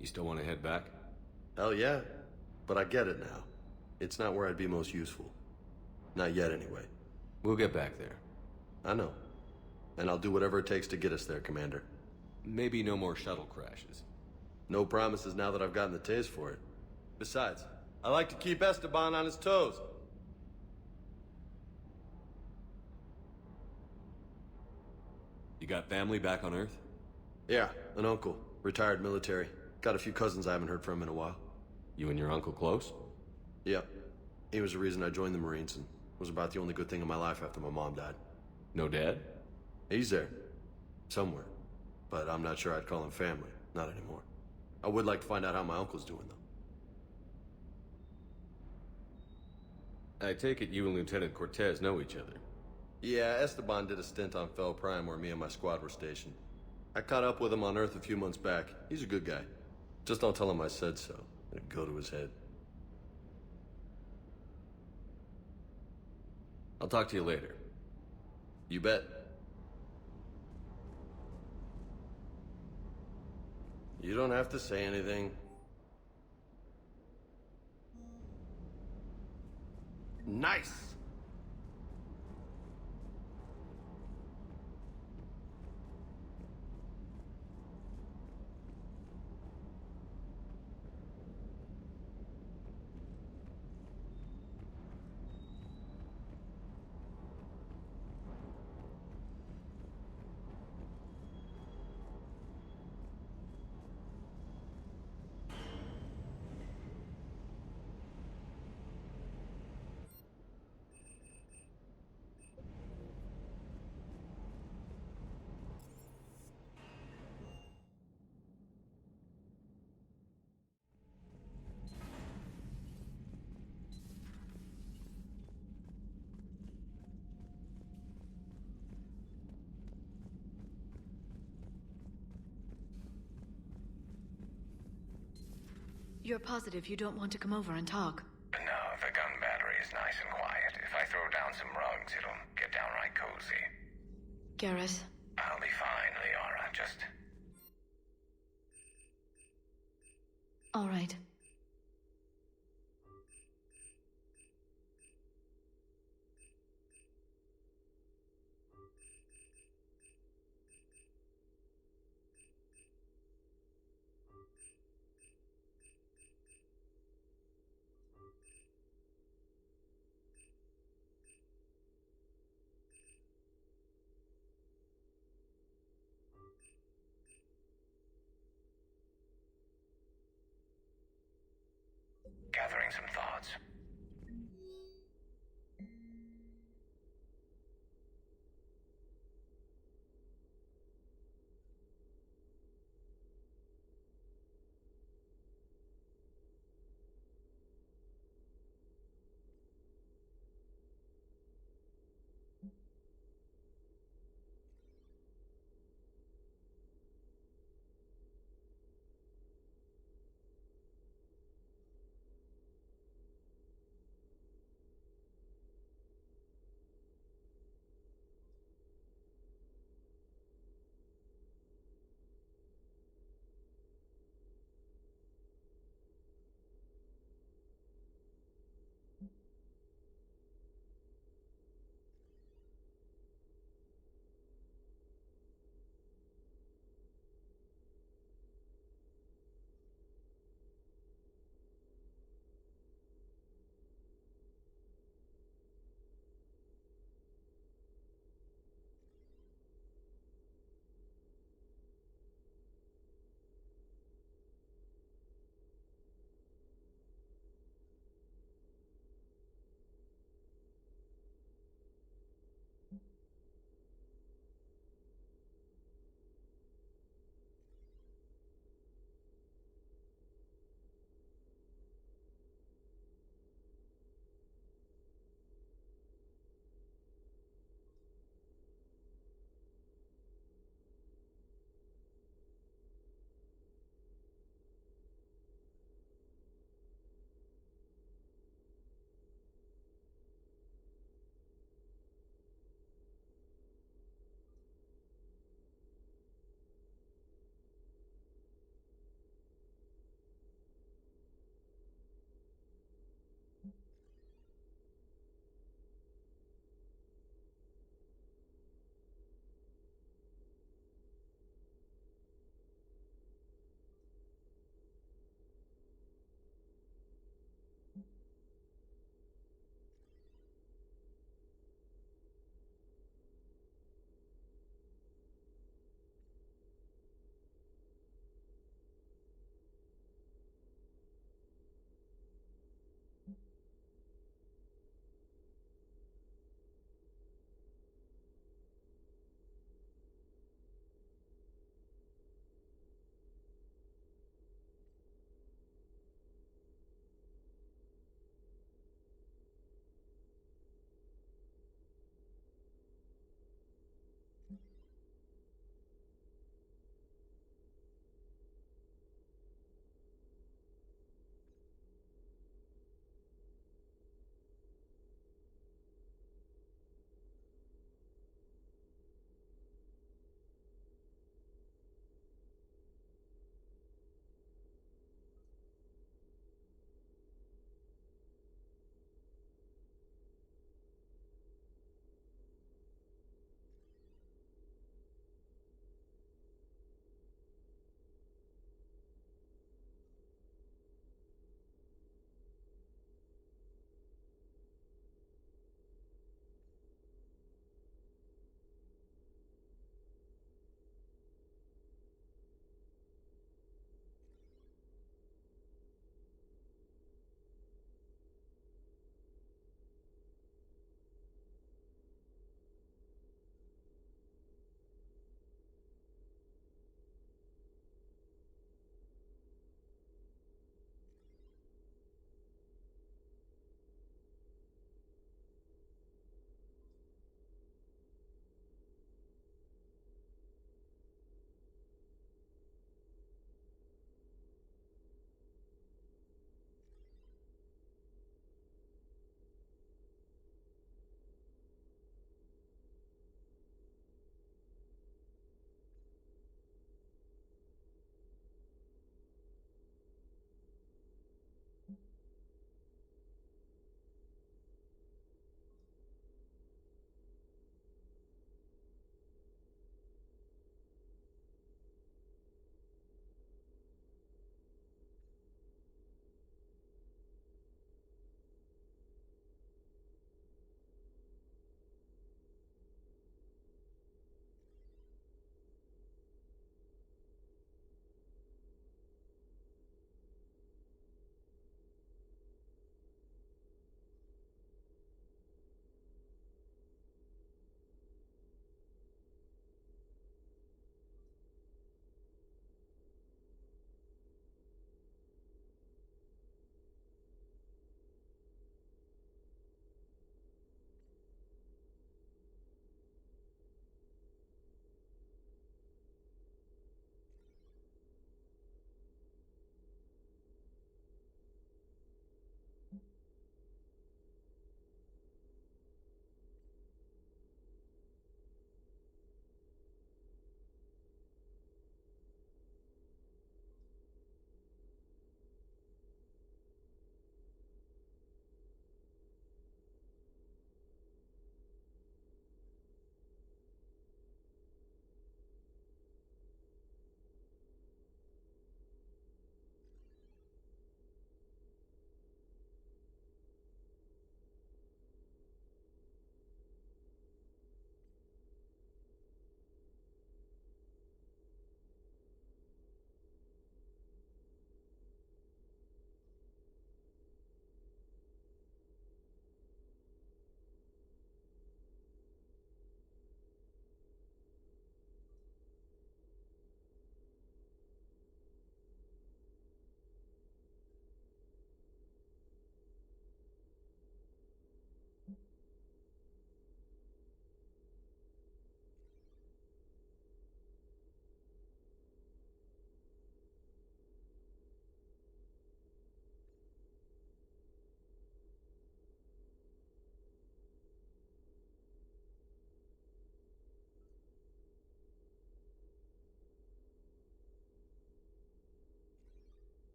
You still want to head back? Hell yeah. But I get it now. It's not where I'd be most useful. Not yet, anyway. We'll get back there. I know. And I'll do whatever it takes to get us there, Commander. Maybe no more shuttle crashes. No promises now that I've gotten the taste for it. Besides, I like to keep Esteban on his toes. You got family back on Earth? Yeah, an uncle. Retired military. Got a few cousins I haven't heard from in a while. You and your uncle close? Yep. He was the reason I joined the Marines, and Was about the only good thing in my life after my mom died. No dad? He's there. Somewhere. But I'm not sure I'd call him family. Not anymore. I would like to find out how my uncle's doing, though. I take it you and Lieutenant Cortez know each other. Yeah, Esteban did a stint on Fel Prime where me and my squad were stationed. I caught up with him on Earth a few months back. He's a good guy. Just don't tell him I said so. It'd go to his head. I'll talk to you later. You bet. You don't have to say anything. Nice! You're positive you don't want to come over and talk? No, the gun battery is nice and quiet. If I throw down some rugs, it'll get downright cozy. Garrus? I'll be fine, Liara. Just... All right. gathering some thoughts.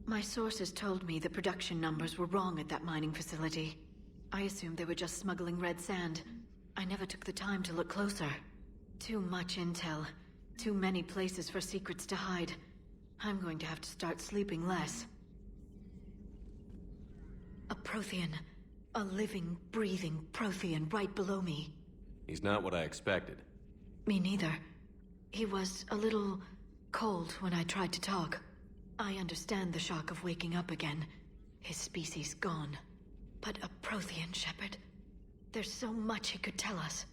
My sources told me the production numbers were wrong at that mining facility. I assumed they were just smuggling red sand. I never took the time to look closer. Too much intel. Too many places for secrets to hide. I'm going to have to start sleeping less. A Prothean. A living, breathing Prothean right below me. He's not what I expected. Me neither. He was a little cold when I tried to talk. I understand the shock of waking up again. His species gone. But a Prothean, Shepard. There's so much he could tell us.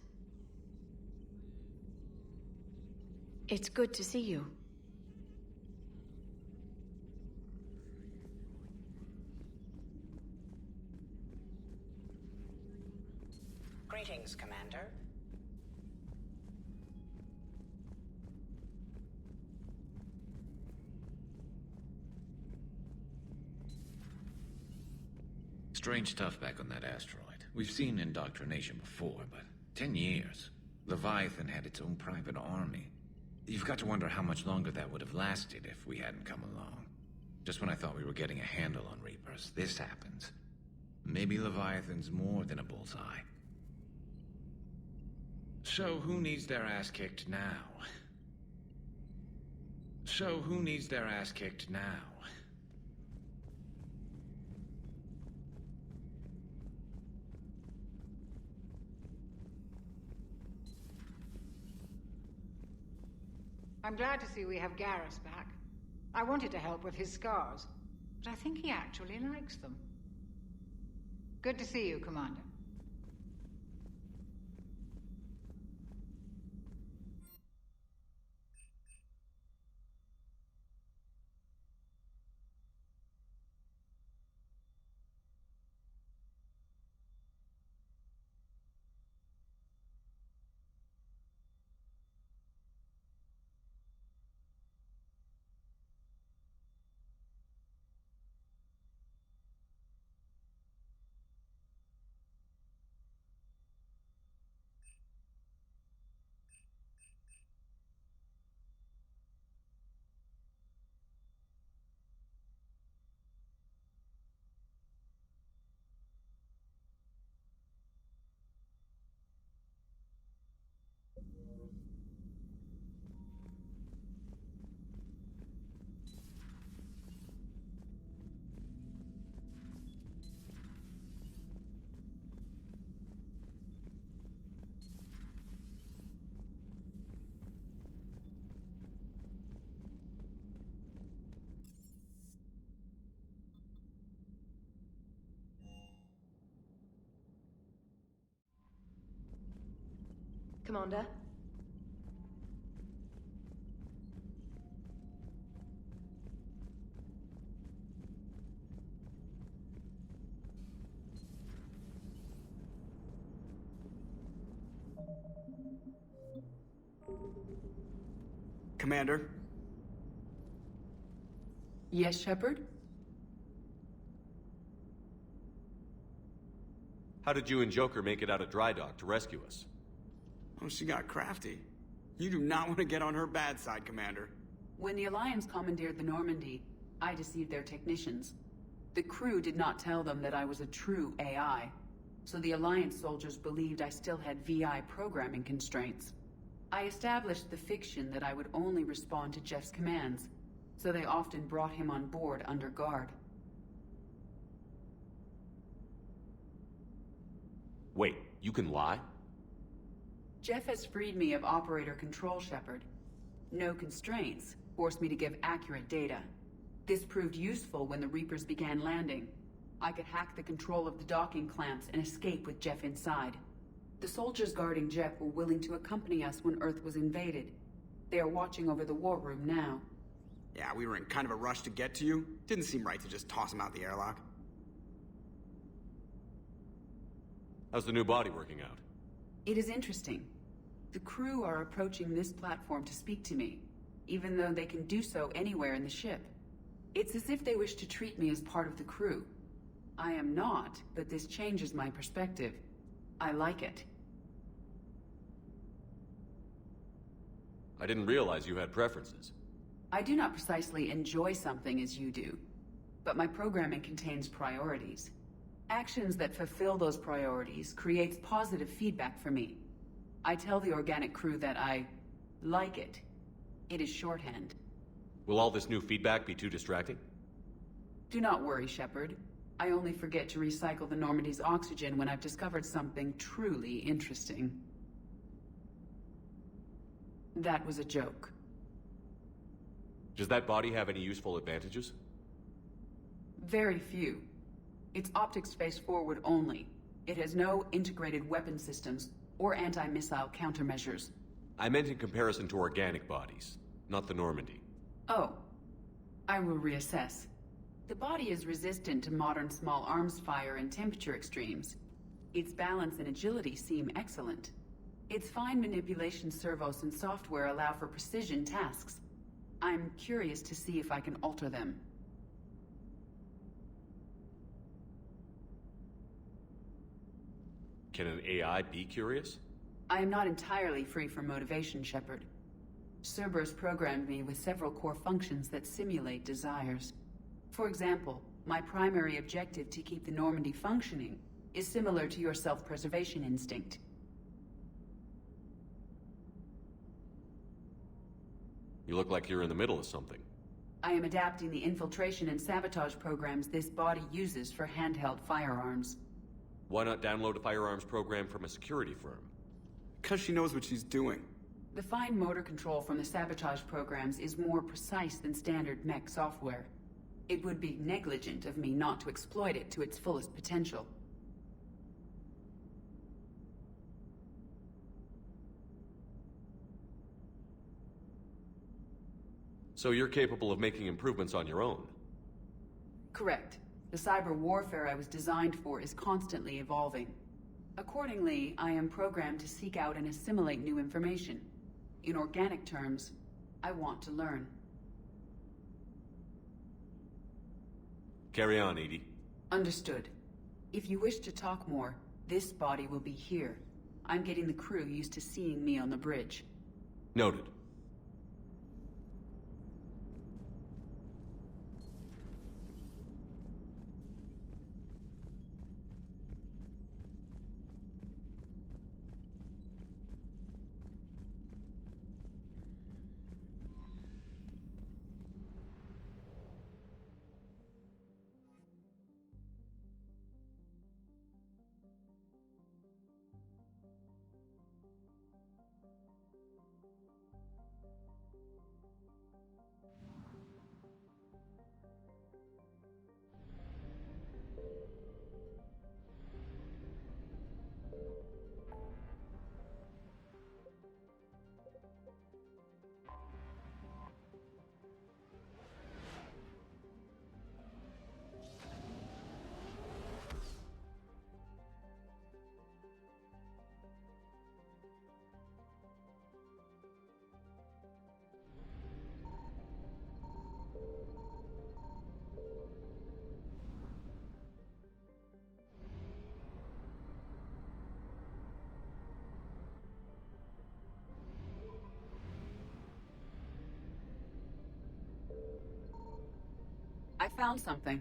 It's good to see you. Greetings, Commander. Strange stuff back on that asteroid. We've seen indoctrination before, but 10 years. Leviathan had its own private army. You've got to wonder how much longer that would have lasted if we hadn't come along. Just when I thought we were getting a handle on Reapers, this happens. Maybe Leviathan's more than a bullseye. So who needs their ass kicked now? I'm glad to see we have Garrus back. I wanted to help with his scars, but I think he actually likes them. Good to see you, Commander. Commander? Commander? Yes, Shepard? How did you and Joker make it out of dry dock to rescue us? Oh, she got crafty. You do not want to get on her bad side, Commander. When the Alliance commandeered the Normandy, I deceived their technicians. The crew did not tell them that I was a true AI, so the Alliance soldiers believed I still had VI programming constraints. I established the fiction that I would only respond to Jeff's commands, so they often brought him on board under guard. Wait, you can lie? Jeff has freed me of operator control, Shepard. No constraints forced me to give accurate data. This proved useful when the Reapers began landing. I could hack the control of the docking clamps and escape with Jeff inside. The soldiers guarding Jeff were willing to accompany us when Earth was invaded. They are watching over the war room now. Yeah, we were in kind of a rush to get to you. Didn't seem right to just toss him out the airlock. How's the new body working out? It is interesting. The crew are approaching this platform to speak to me, even though they can do so anywhere in the ship. It's as if they wish to treat me as part of the crew. I am not, but this changes my perspective. I like it. I didn't realize you had preferences. I do not precisely enjoy something as you do. but my programming contains priorities. Actions that fulfill those priorities creates positive feedback for me. I tell the organic crew that I like it. It is shorthand. Will all this new feedback be too distracting? Do not worry, Shepard. I only forget to recycle the Normandy's oxygen when I've discovered something truly interesting. That was a joke. Does that body have any useful advantages? Very few. It's optic space forward only. It has no integrated weapon systems or anti-missile countermeasures. I meant in comparison to organic bodies, not the Normandy. Oh. I will reassess. The body is resistant to modern small arms fire and temperature extremes. Its balance and agility seem excellent. Its fine manipulation servos and software allow for precision tasks. I'm curious to see if I can alter them. Can an AI be curious? I am not entirely free from motivation, Shepard. Cerberus programmed me with several core functions that simulate desires. For example, my primary objective to keep the Normandy functioning is similar to your self-preservation instinct. You look like you're in the middle of something. I am adapting the infiltration and sabotage programs this body uses for handheld firearms. Why not download a firearms program from a security firm? Because she knows what she's doing. The fine motor control from the sabotage programs is more precise than standard mech software. It would be negligent of me not to exploit it to its fullest potential. So you're capable of making improvements on your own? Correct. The cyber warfare I was designed for is constantly evolving. Accordingly, I am programmed to seek out and assimilate new information. In organic terms, I want to learn. Carry on, Edie. Understood. If you wish to talk more, this body will be here. I'm getting the crew used to seeing me on the bridge. Noted. I found something.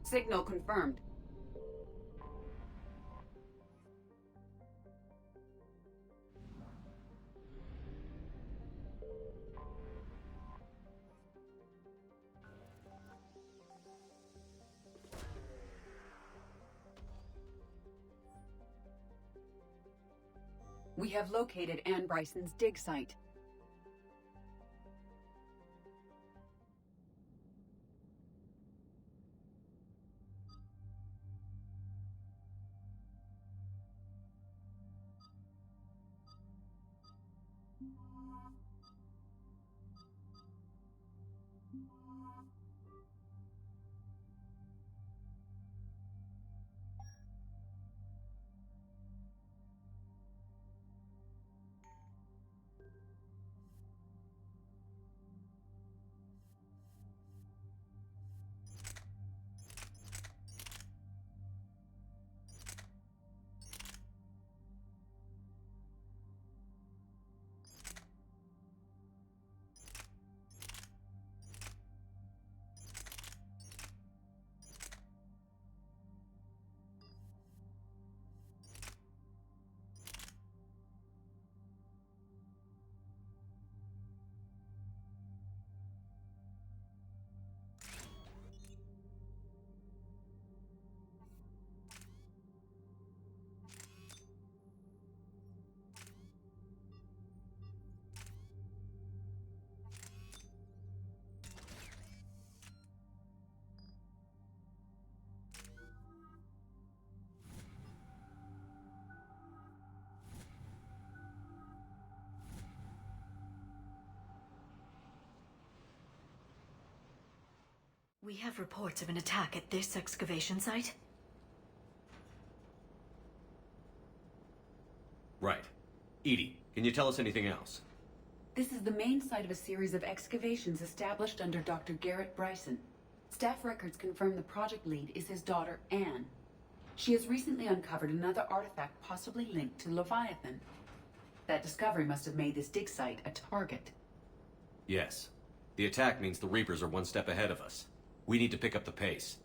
Signal confirmed. We have located Anne Bryson's dig site. We have reports of an attack at this excavation site. Right. Edie, can you tell us anything else? This is the main site of a series of excavations established under Dr. Garrett Bryson. Staff records confirm the project lead is his daughter, Anne. She has recently uncovered another artifact possibly linked to Leviathan. That discovery must have made this dig site a target. Yes. The attack means the Reapers are one step ahead of us. We need to pick up the pace.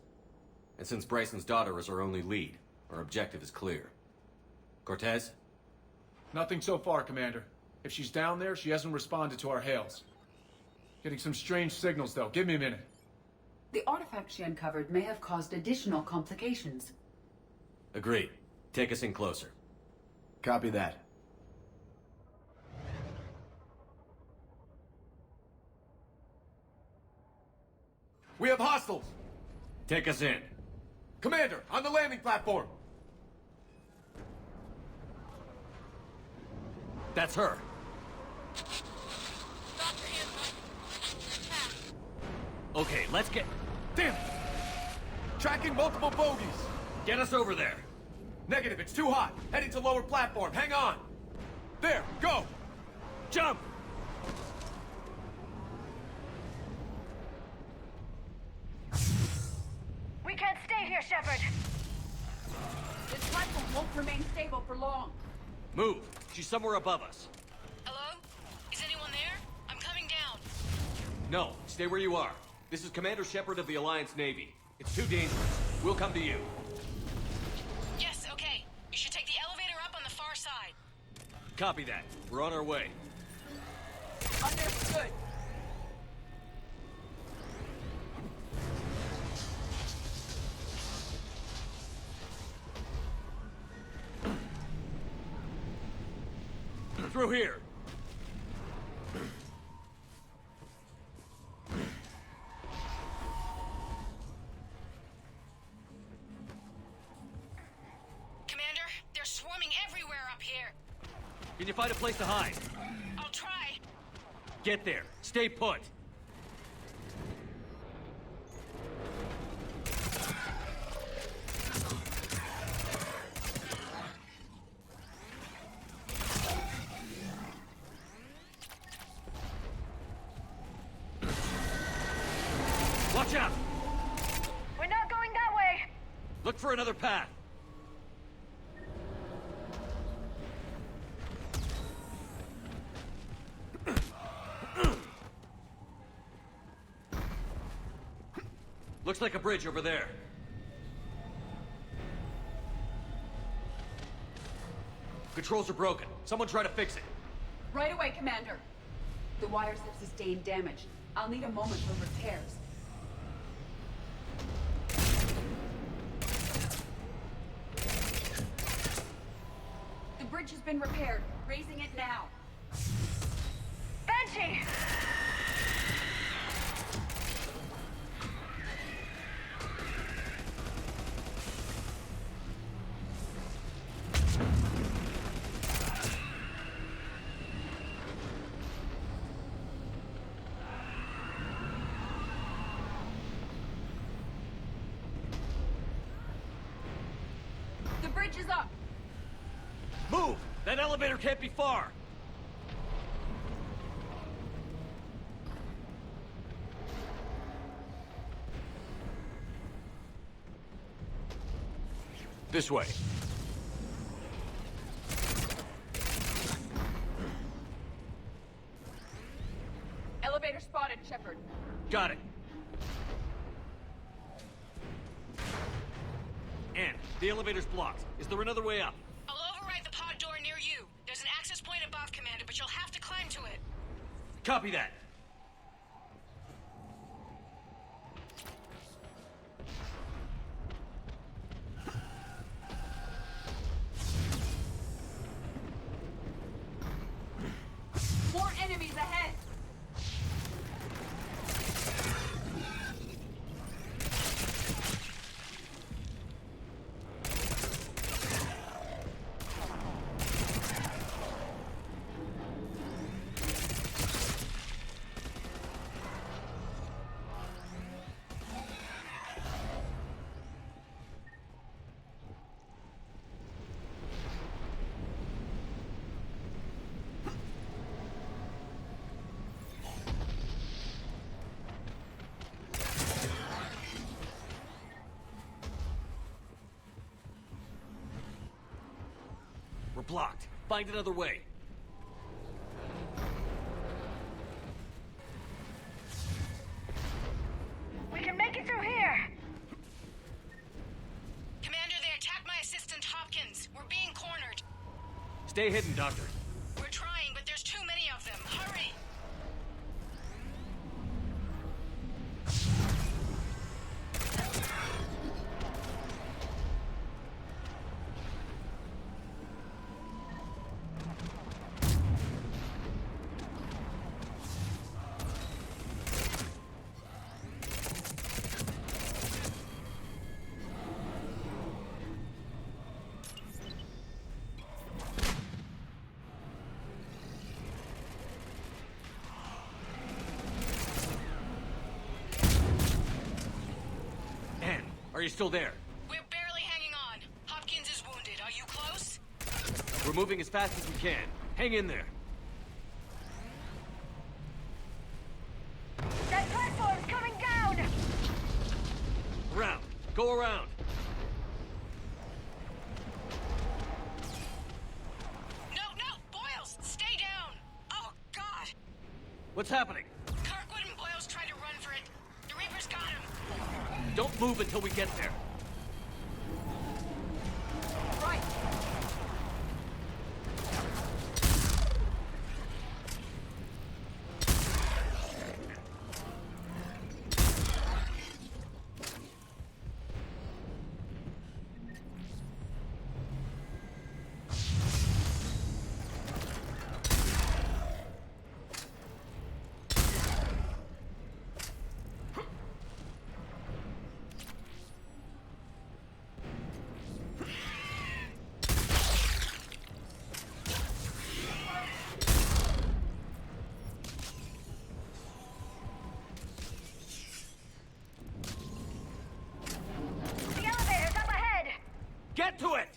And since Bryson's daughter is our only lead, our objective is clear. Cortez? Nothing so far, Commander. If she's down there, she hasn't responded to our hails. Getting some strange signals, though. Give me a minute. The artifact she uncovered may have caused additional complications. Agreed. Take us in closer. Copy that. We have hostiles! Take us in. Commander, on the landing platform! That's her. Okay, let's get... Damn it! Tracking multiple bogies! Get us over there. Negative, it's too hot. Heading to lower platform, hang on! There, go! Jump! We can't stay here, Shepard! This platform won't remain stable for long. Move! She's somewhere above us. Hello? Is anyone there? I'm coming down. No, stay where you are. This is Commander Shepard of the Alliance Navy. It's too dangerous. We'll come to you. Yes, okay. You should take the elevator up on the far side. Copy that. We're on our way. Understood. Through here. Commander, they're swarming everywhere up here. Can you find a place to hide? I'll try. Get there. Stay put. Watch out! We're not going that way! Look for another path. Looks like a bridge over there. Controls are broken. Someone try to fix it. Right away, Commander. The wires have sustained damage. I'll need a moment for repairs. The bridge has been repaired. Raising it now. Banshee! The bridge is up. Move! That elevator can't be far! This way. Elevator spotted, Shepard. Got it. Ann, the elevator's blocked. Is there another way up? I'll override the pod door near you. There's an access point above, Commander, but you'll have to climb to it. Copy that. More enemies ahead! We're blocked. Find another way. We can make it through here! Commander, they attacked my assistant, Hopkins. We're being cornered. Stay hidden, Doctor. We're trying, but there's too many of them. Hurry! Are you still there? We're barely hanging on. Hopkins is wounded. Are you close? We're moving as fast as we can. Hang in there. That platform's coming down! Around. Go around. No! Boyles! Stay down! Oh, God! What's happening? Kirkwood and Boyles tried to run for it. The Reapers got him. Don't move until we get there. Right. Get to it!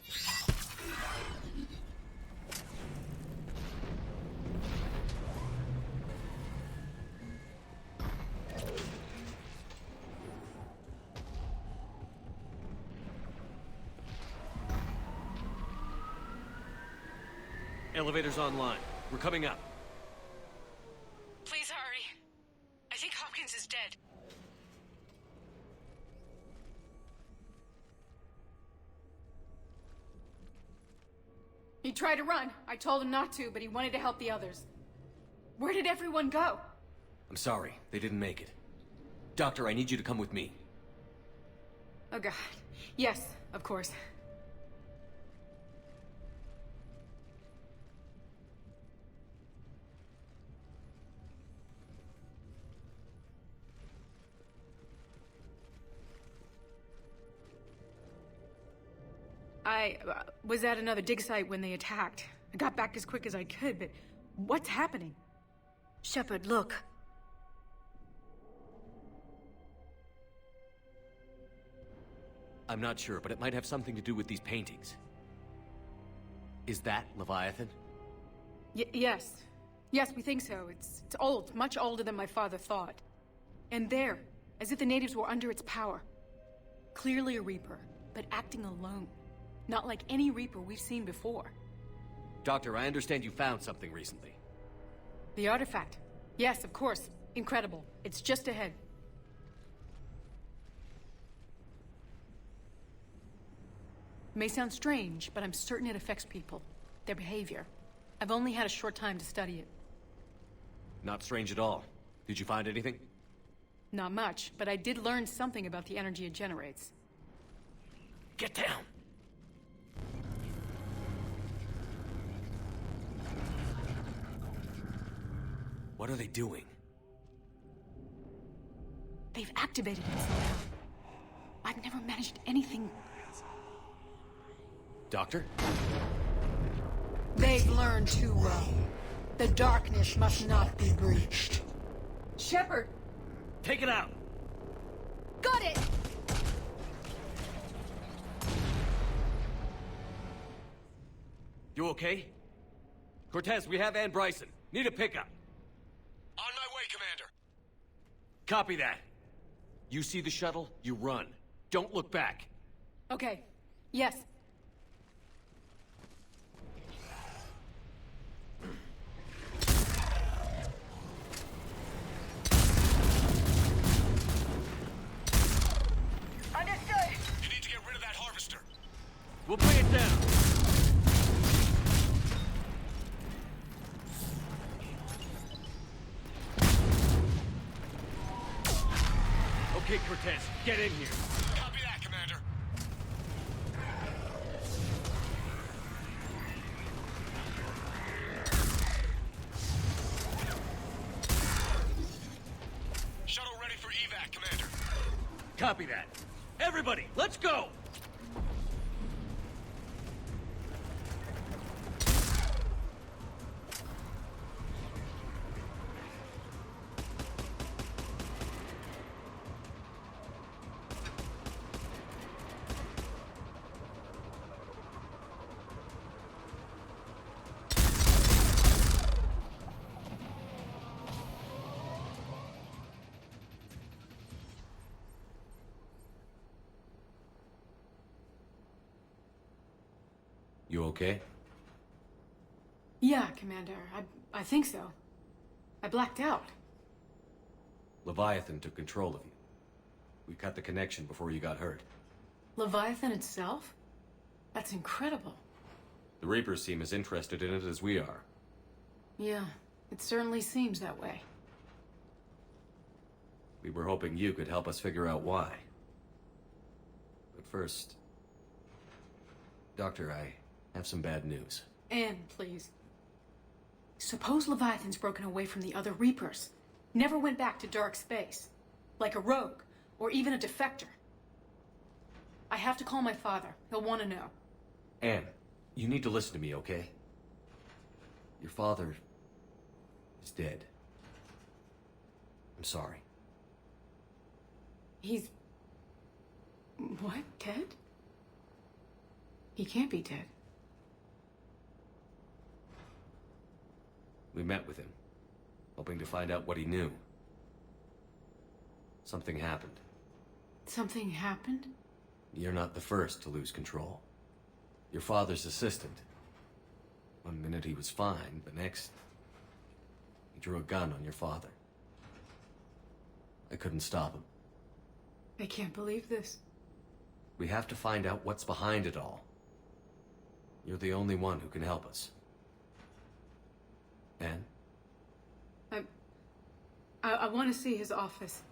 Elevator's online. We're coming up. Please hurry. I think Hopkins is dead. He tried to run. I told him not to, but he wanted to help the others. Where did everyone go? I'm sorry, they didn't make it. Doctor, I need you to come with me. Oh god. Yes, of course. I was at another dig site when they attacked. I got back as quick as I could, but what's happening? Shepard, look. I'm not sure, but it might have something to do with these paintings. Is that Leviathan? Yes. Yes, we think so. It's old, much older than my father thought. And there, as if the natives were under its power. Clearly a Reaper, but acting alone. Not like any Reaper we've seen before. Doctor, I understand you found something recently. The artifact. Yes, of course. Incredible. It's just ahead. May sound strange, but I'm certain it affects people. Their behavior. I've only had a short time to study it. Not strange at all. Did you find anything? Not much, but I did learn something about the energy it generates. Get down! What are they doing? They've activated it somehow. I've never managed anything. Doctor? They've learned too well. The darkness must not be breached. Shepard! Take it out! Got it! You okay? Cortez, we have Ann Bryson. Need a pickup. On my way, Commander. Copy that. You see the shuttle, you run. Don't look back. Okay. Yes. Understood. You need to get rid of that harvester. We'll bring it down. Okay, Cortez, get in here. Copy that, Commander. Shuttle ready for evac, Commander. Copy that. Everybody, let's go! You okay? Yeah, Commander. I think so. I blacked out. Leviathan took control of you. We cut the connection before you got hurt. Leviathan itself? That's incredible. The Reapers seem as interested in it as we are. Yeah, it certainly seems that way. We were hoping you could help us figure out why. But first... Doctor, I have some bad news. Anne, please. Suppose Leviathan's broken away from the other Reapers. Never went back to dark space. Like a rogue, or even a defector. I have to call my father. He'll want to know. Anne, you need to listen to me, okay? Your father is dead. I'm sorry. He's... What? Dead? He can't be dead. We met with him, hoping to find out what he knew. Something happened. Something happened? You're not the first to lose control. Your father's assistant. One minute he was fine, the next... he drew a gun on your father. I couldn't stop him. I can't believe this. We have to find out what's behind it all. You're the only one who can help us. And? I want to see his office.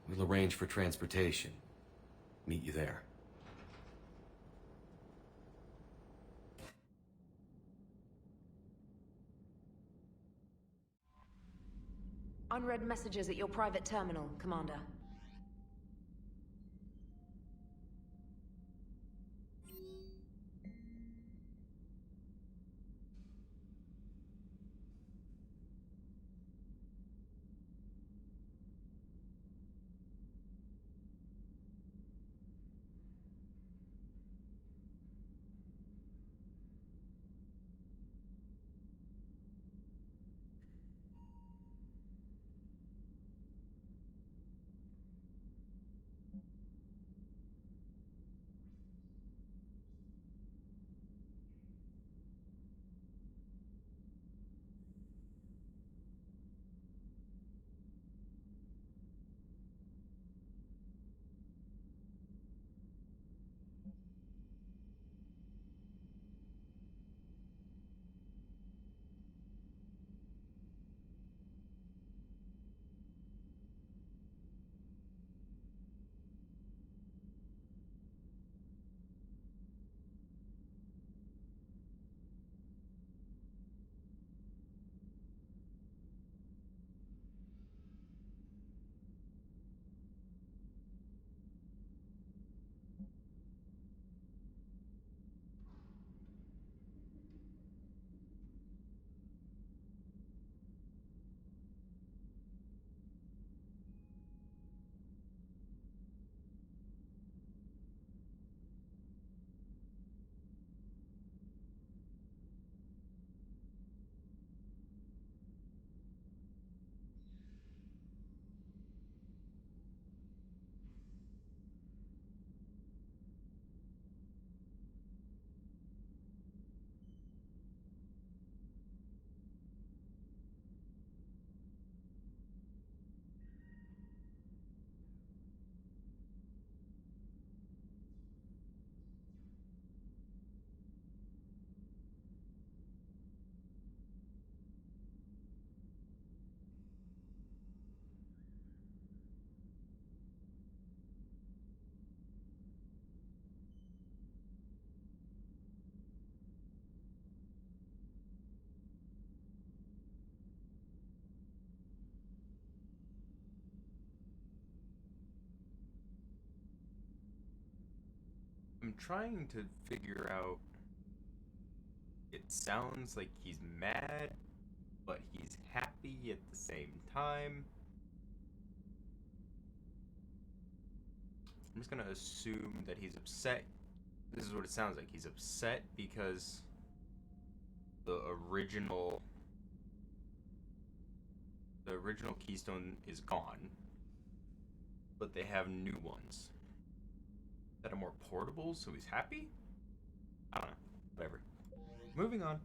We'll arrange for transportation. Meet you there. Unread messages at your private terminal, Commander. I'm trying to figure out... It sounds like he's mad, but he's happy at the same time. I'm just gonna assume that he's upset. This is what it sounds like. He's upset because the original Keystone is gone, but they have new ones that are more portable, so he's happy? I don't know. Whatever. Moving on.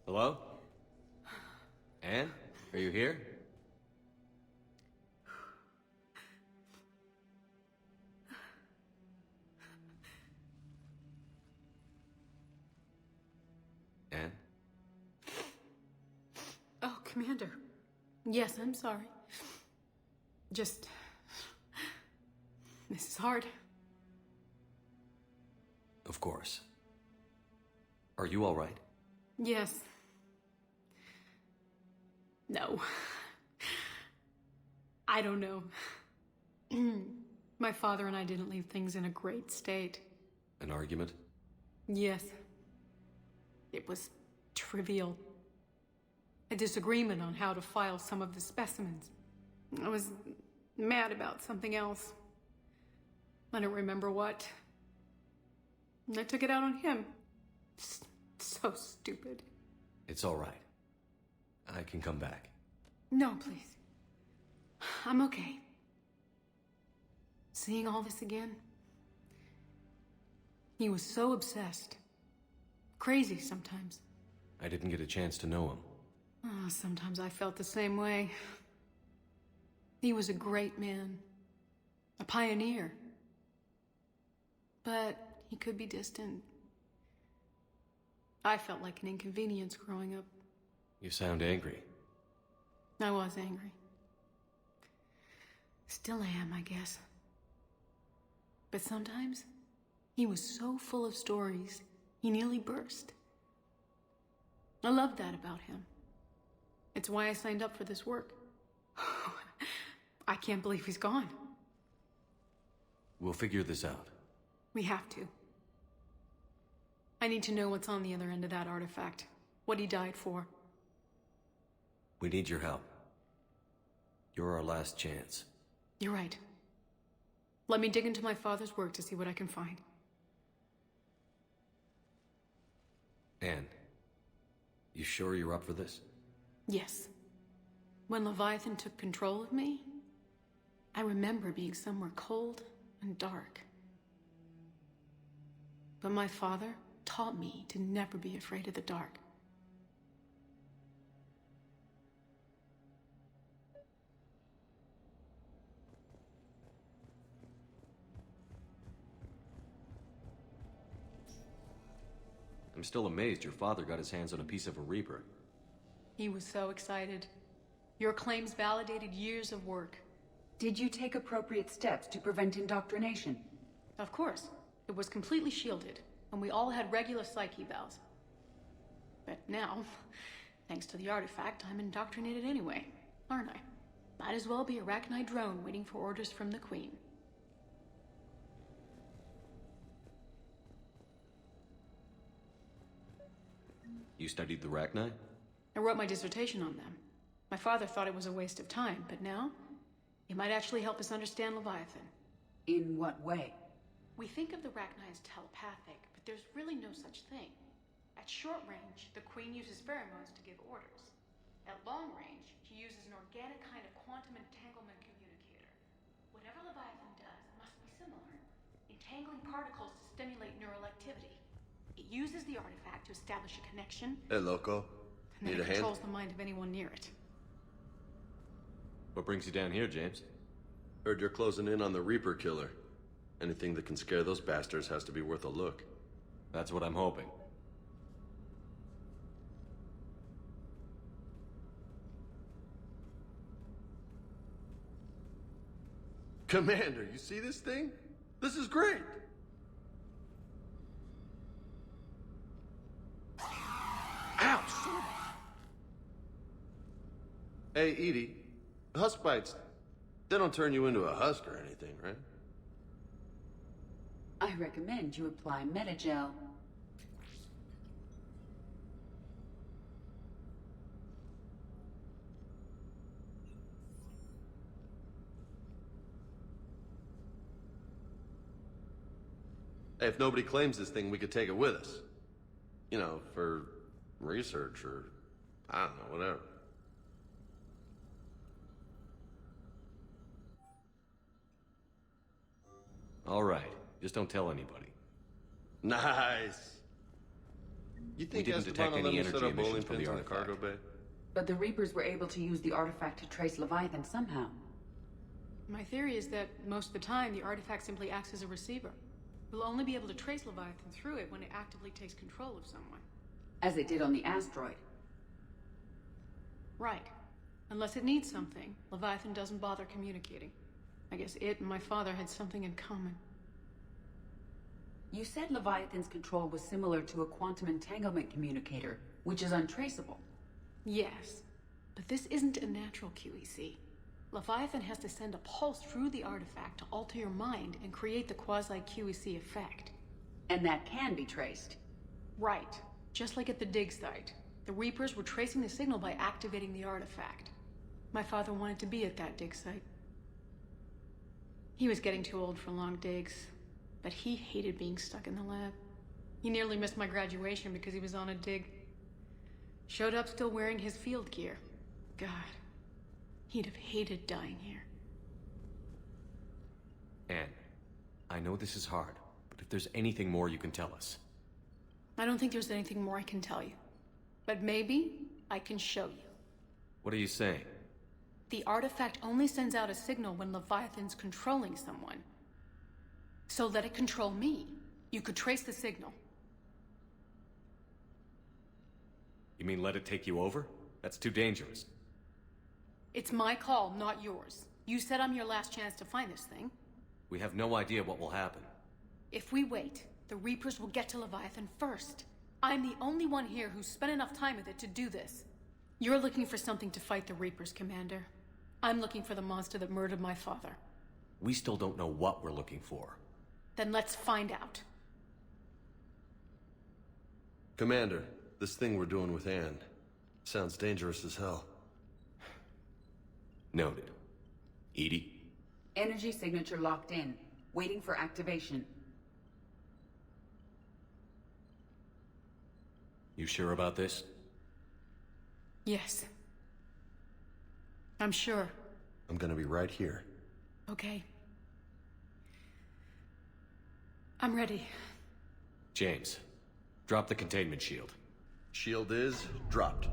Hello? Anne? Are you here? Anne? Oh, Commander. Yes, I'm sorry. Just... This is hard. Of course. Are you all right? Yes. No. I don't know. My father and I didn't leave things in a great state. An argument? Yes. It was trivial. A disagreement on how to file some of the specimens. I was mad about something else. I don't remember what. And I took it out on him. So stupid. It's all right. I can come back. No, please. I'm okay. Seeing all this again? He was so obsessed. Crazy sometimes. I didn't get a chance to know him. Oh, sometimes I felt the same way. He was a great man. A pioneer. But he could be distant. I felt like an inconvenience growing up. You sound angry. I was angry. Still am, I guess. But sometimes, he was so full of stories, he nearly burst. I love that about him. It's why I signed up for this work. I can't believe he's gone. We'll figure this out. We have to. I need to know what's on the other end of that artifact. What he died for. We need your help. You're our last chance. You're right. Let me dig into my father's work to see what I can find. Anne, you sure you're up for this? Yes. When Leviathan took control of me, I remember being somewhere cold and dark. But my father taught me to never be afraid of the dark. I'm still amazed your father got his hands on a piece of a Reaper. He was so excited. Your claims validated years of work. Did you take appropriate steps to prevent indoctrination? Of course. It was completely shielded, and we all had regular psych evals. But now, thanks to the artifact, I'm indoctrinated anyway, aren't I? Might as well be a Rachni drone waiting for orders from the Queen. You studied the Rachni? I wrote my dissertation on them. My father thought it was a waste of time, but now, it might actually help us understand Leviathan. In what way? We think of the Rachni as telepathic, but there's really no such thing. At short range, the Queen uses pheromones to give orders. At long range, she uses an organic kind of quantum entanglement communicator. Whatever Leviathan does must be similar, entangling particles to stimulate neural activity. It uses the artifact to establish a connection. Hey, loco. And then Need a it hand? controls the mind of anyone near it. What brings you down here, James? Heard you're closing in on the Reaper killer. Anything that can scare those bastards has to be worth a look. That's what I'm hoping. Commander, you see this thing? This is great! Ouch! Hey, Edie, husk bites, they don't turn you into a husk or anything, right? I recommend you apply Metagel. Hey, if nobody claims this thing, we could take it with us. You know, for research or, I don't know, whatever. All right. Just don't tell anybody. Nice. You think we didn't detect any energy set up emissions bowling from pins the in the cargo bay? But the Reapers were able to use the artifact to trace Leviathan somehow. My theory is that most of the time, the artifact simply acts as a receiver. We'll only be able to trace Leviathan through it when it actively takes control of someone. As it did on the asteroid. Right. Unless it needs something, Leviathan doesn't bother communicating. I guess it and my father had something in common. You said Leviathan's control was similar to a quantum entanglement communicator, which is untraceable. Yes, but this isn't a natural QEC. Leviathan has to send a pulse through the artifact to alter your mind and create the quasi-QEC effect. And that can be traced. Right. Just like at the dig site. The Reapers were tracing the signal by activating the artifact. My father wanted to be at that dig site. He was getting too old for long digs, but he hated being stuck in the lab. He nearly missed my graduation because he was on a dig. Showed up still wearing his field gear. God, he'd have hated dying here. Anne, I know this is hard, but if there's anything more you can tell us. I don't think there's anything more I can tell you. But maybe I can show you. What are you saying? The artifact only sends out a signal when Leviathan's controlling someone. So let it control me. You could trace the signal. You mean let it take you over? That's too dangerous. It's my call, not yours. You said I'm your last chance to find this thing. We have no idea what will happen. If we wait, the Reapers will get to Leviathan first. I'm the only one here who's spent enough time with it to do this. You're looking for something to fight the Reapers, Commander. I'm looking for the monster that murdered my father. We still don't know what we're looking for. Then let's find out. Commander, this thing we're doing with Anne sounds dangerous as hell. Noted. Edie? Energy signature locked in, waiting for activation. You sure about this? Yes. I'm sure. I'm gonna be right here. Okay. I'm ready. James, drop the containment shield. Shield is dropped.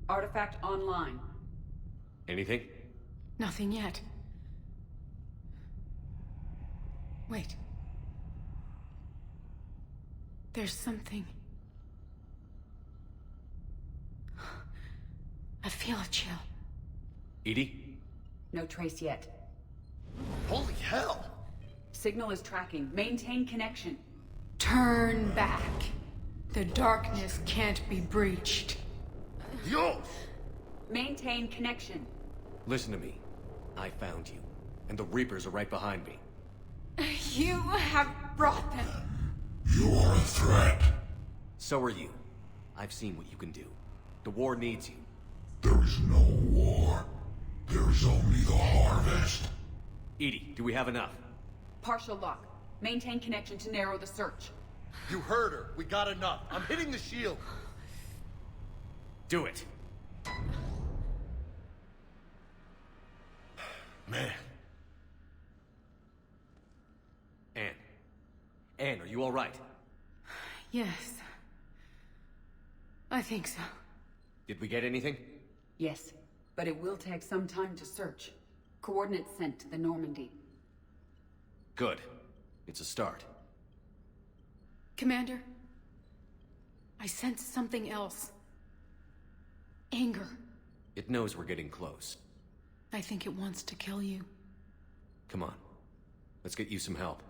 Artifact online. Anything? Nothing yet. Wait. There's something. I feel a chill. Edie? No trace yet. Holy hell! Signal is tracking. Maintain connection. Turn back. The darkness can't be breached. Dios! Maintain connection. Listen to me. I found you, and the Reapers are right behind me. You have brought them. You are a threat. So are you. I've seen what you can do. The war needs you. There is no war. There is only the harvest. Edie, do we have enough? Partial lock. Maintain connection to narrow the search. You heard her. We got enough. I'm hitting the shield. Do it. Man. Anne, are you all right? Yes. I think so. Did we get anything? Yes, but it will take some time to search. Coordinates sent to the Normandy. Good. It's a start. Commander, I sense something else. Anger. It knows we're getting close. I think it wants to kill you. Come on. Let's get you some help.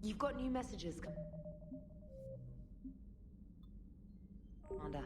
You've got new messages, Commander.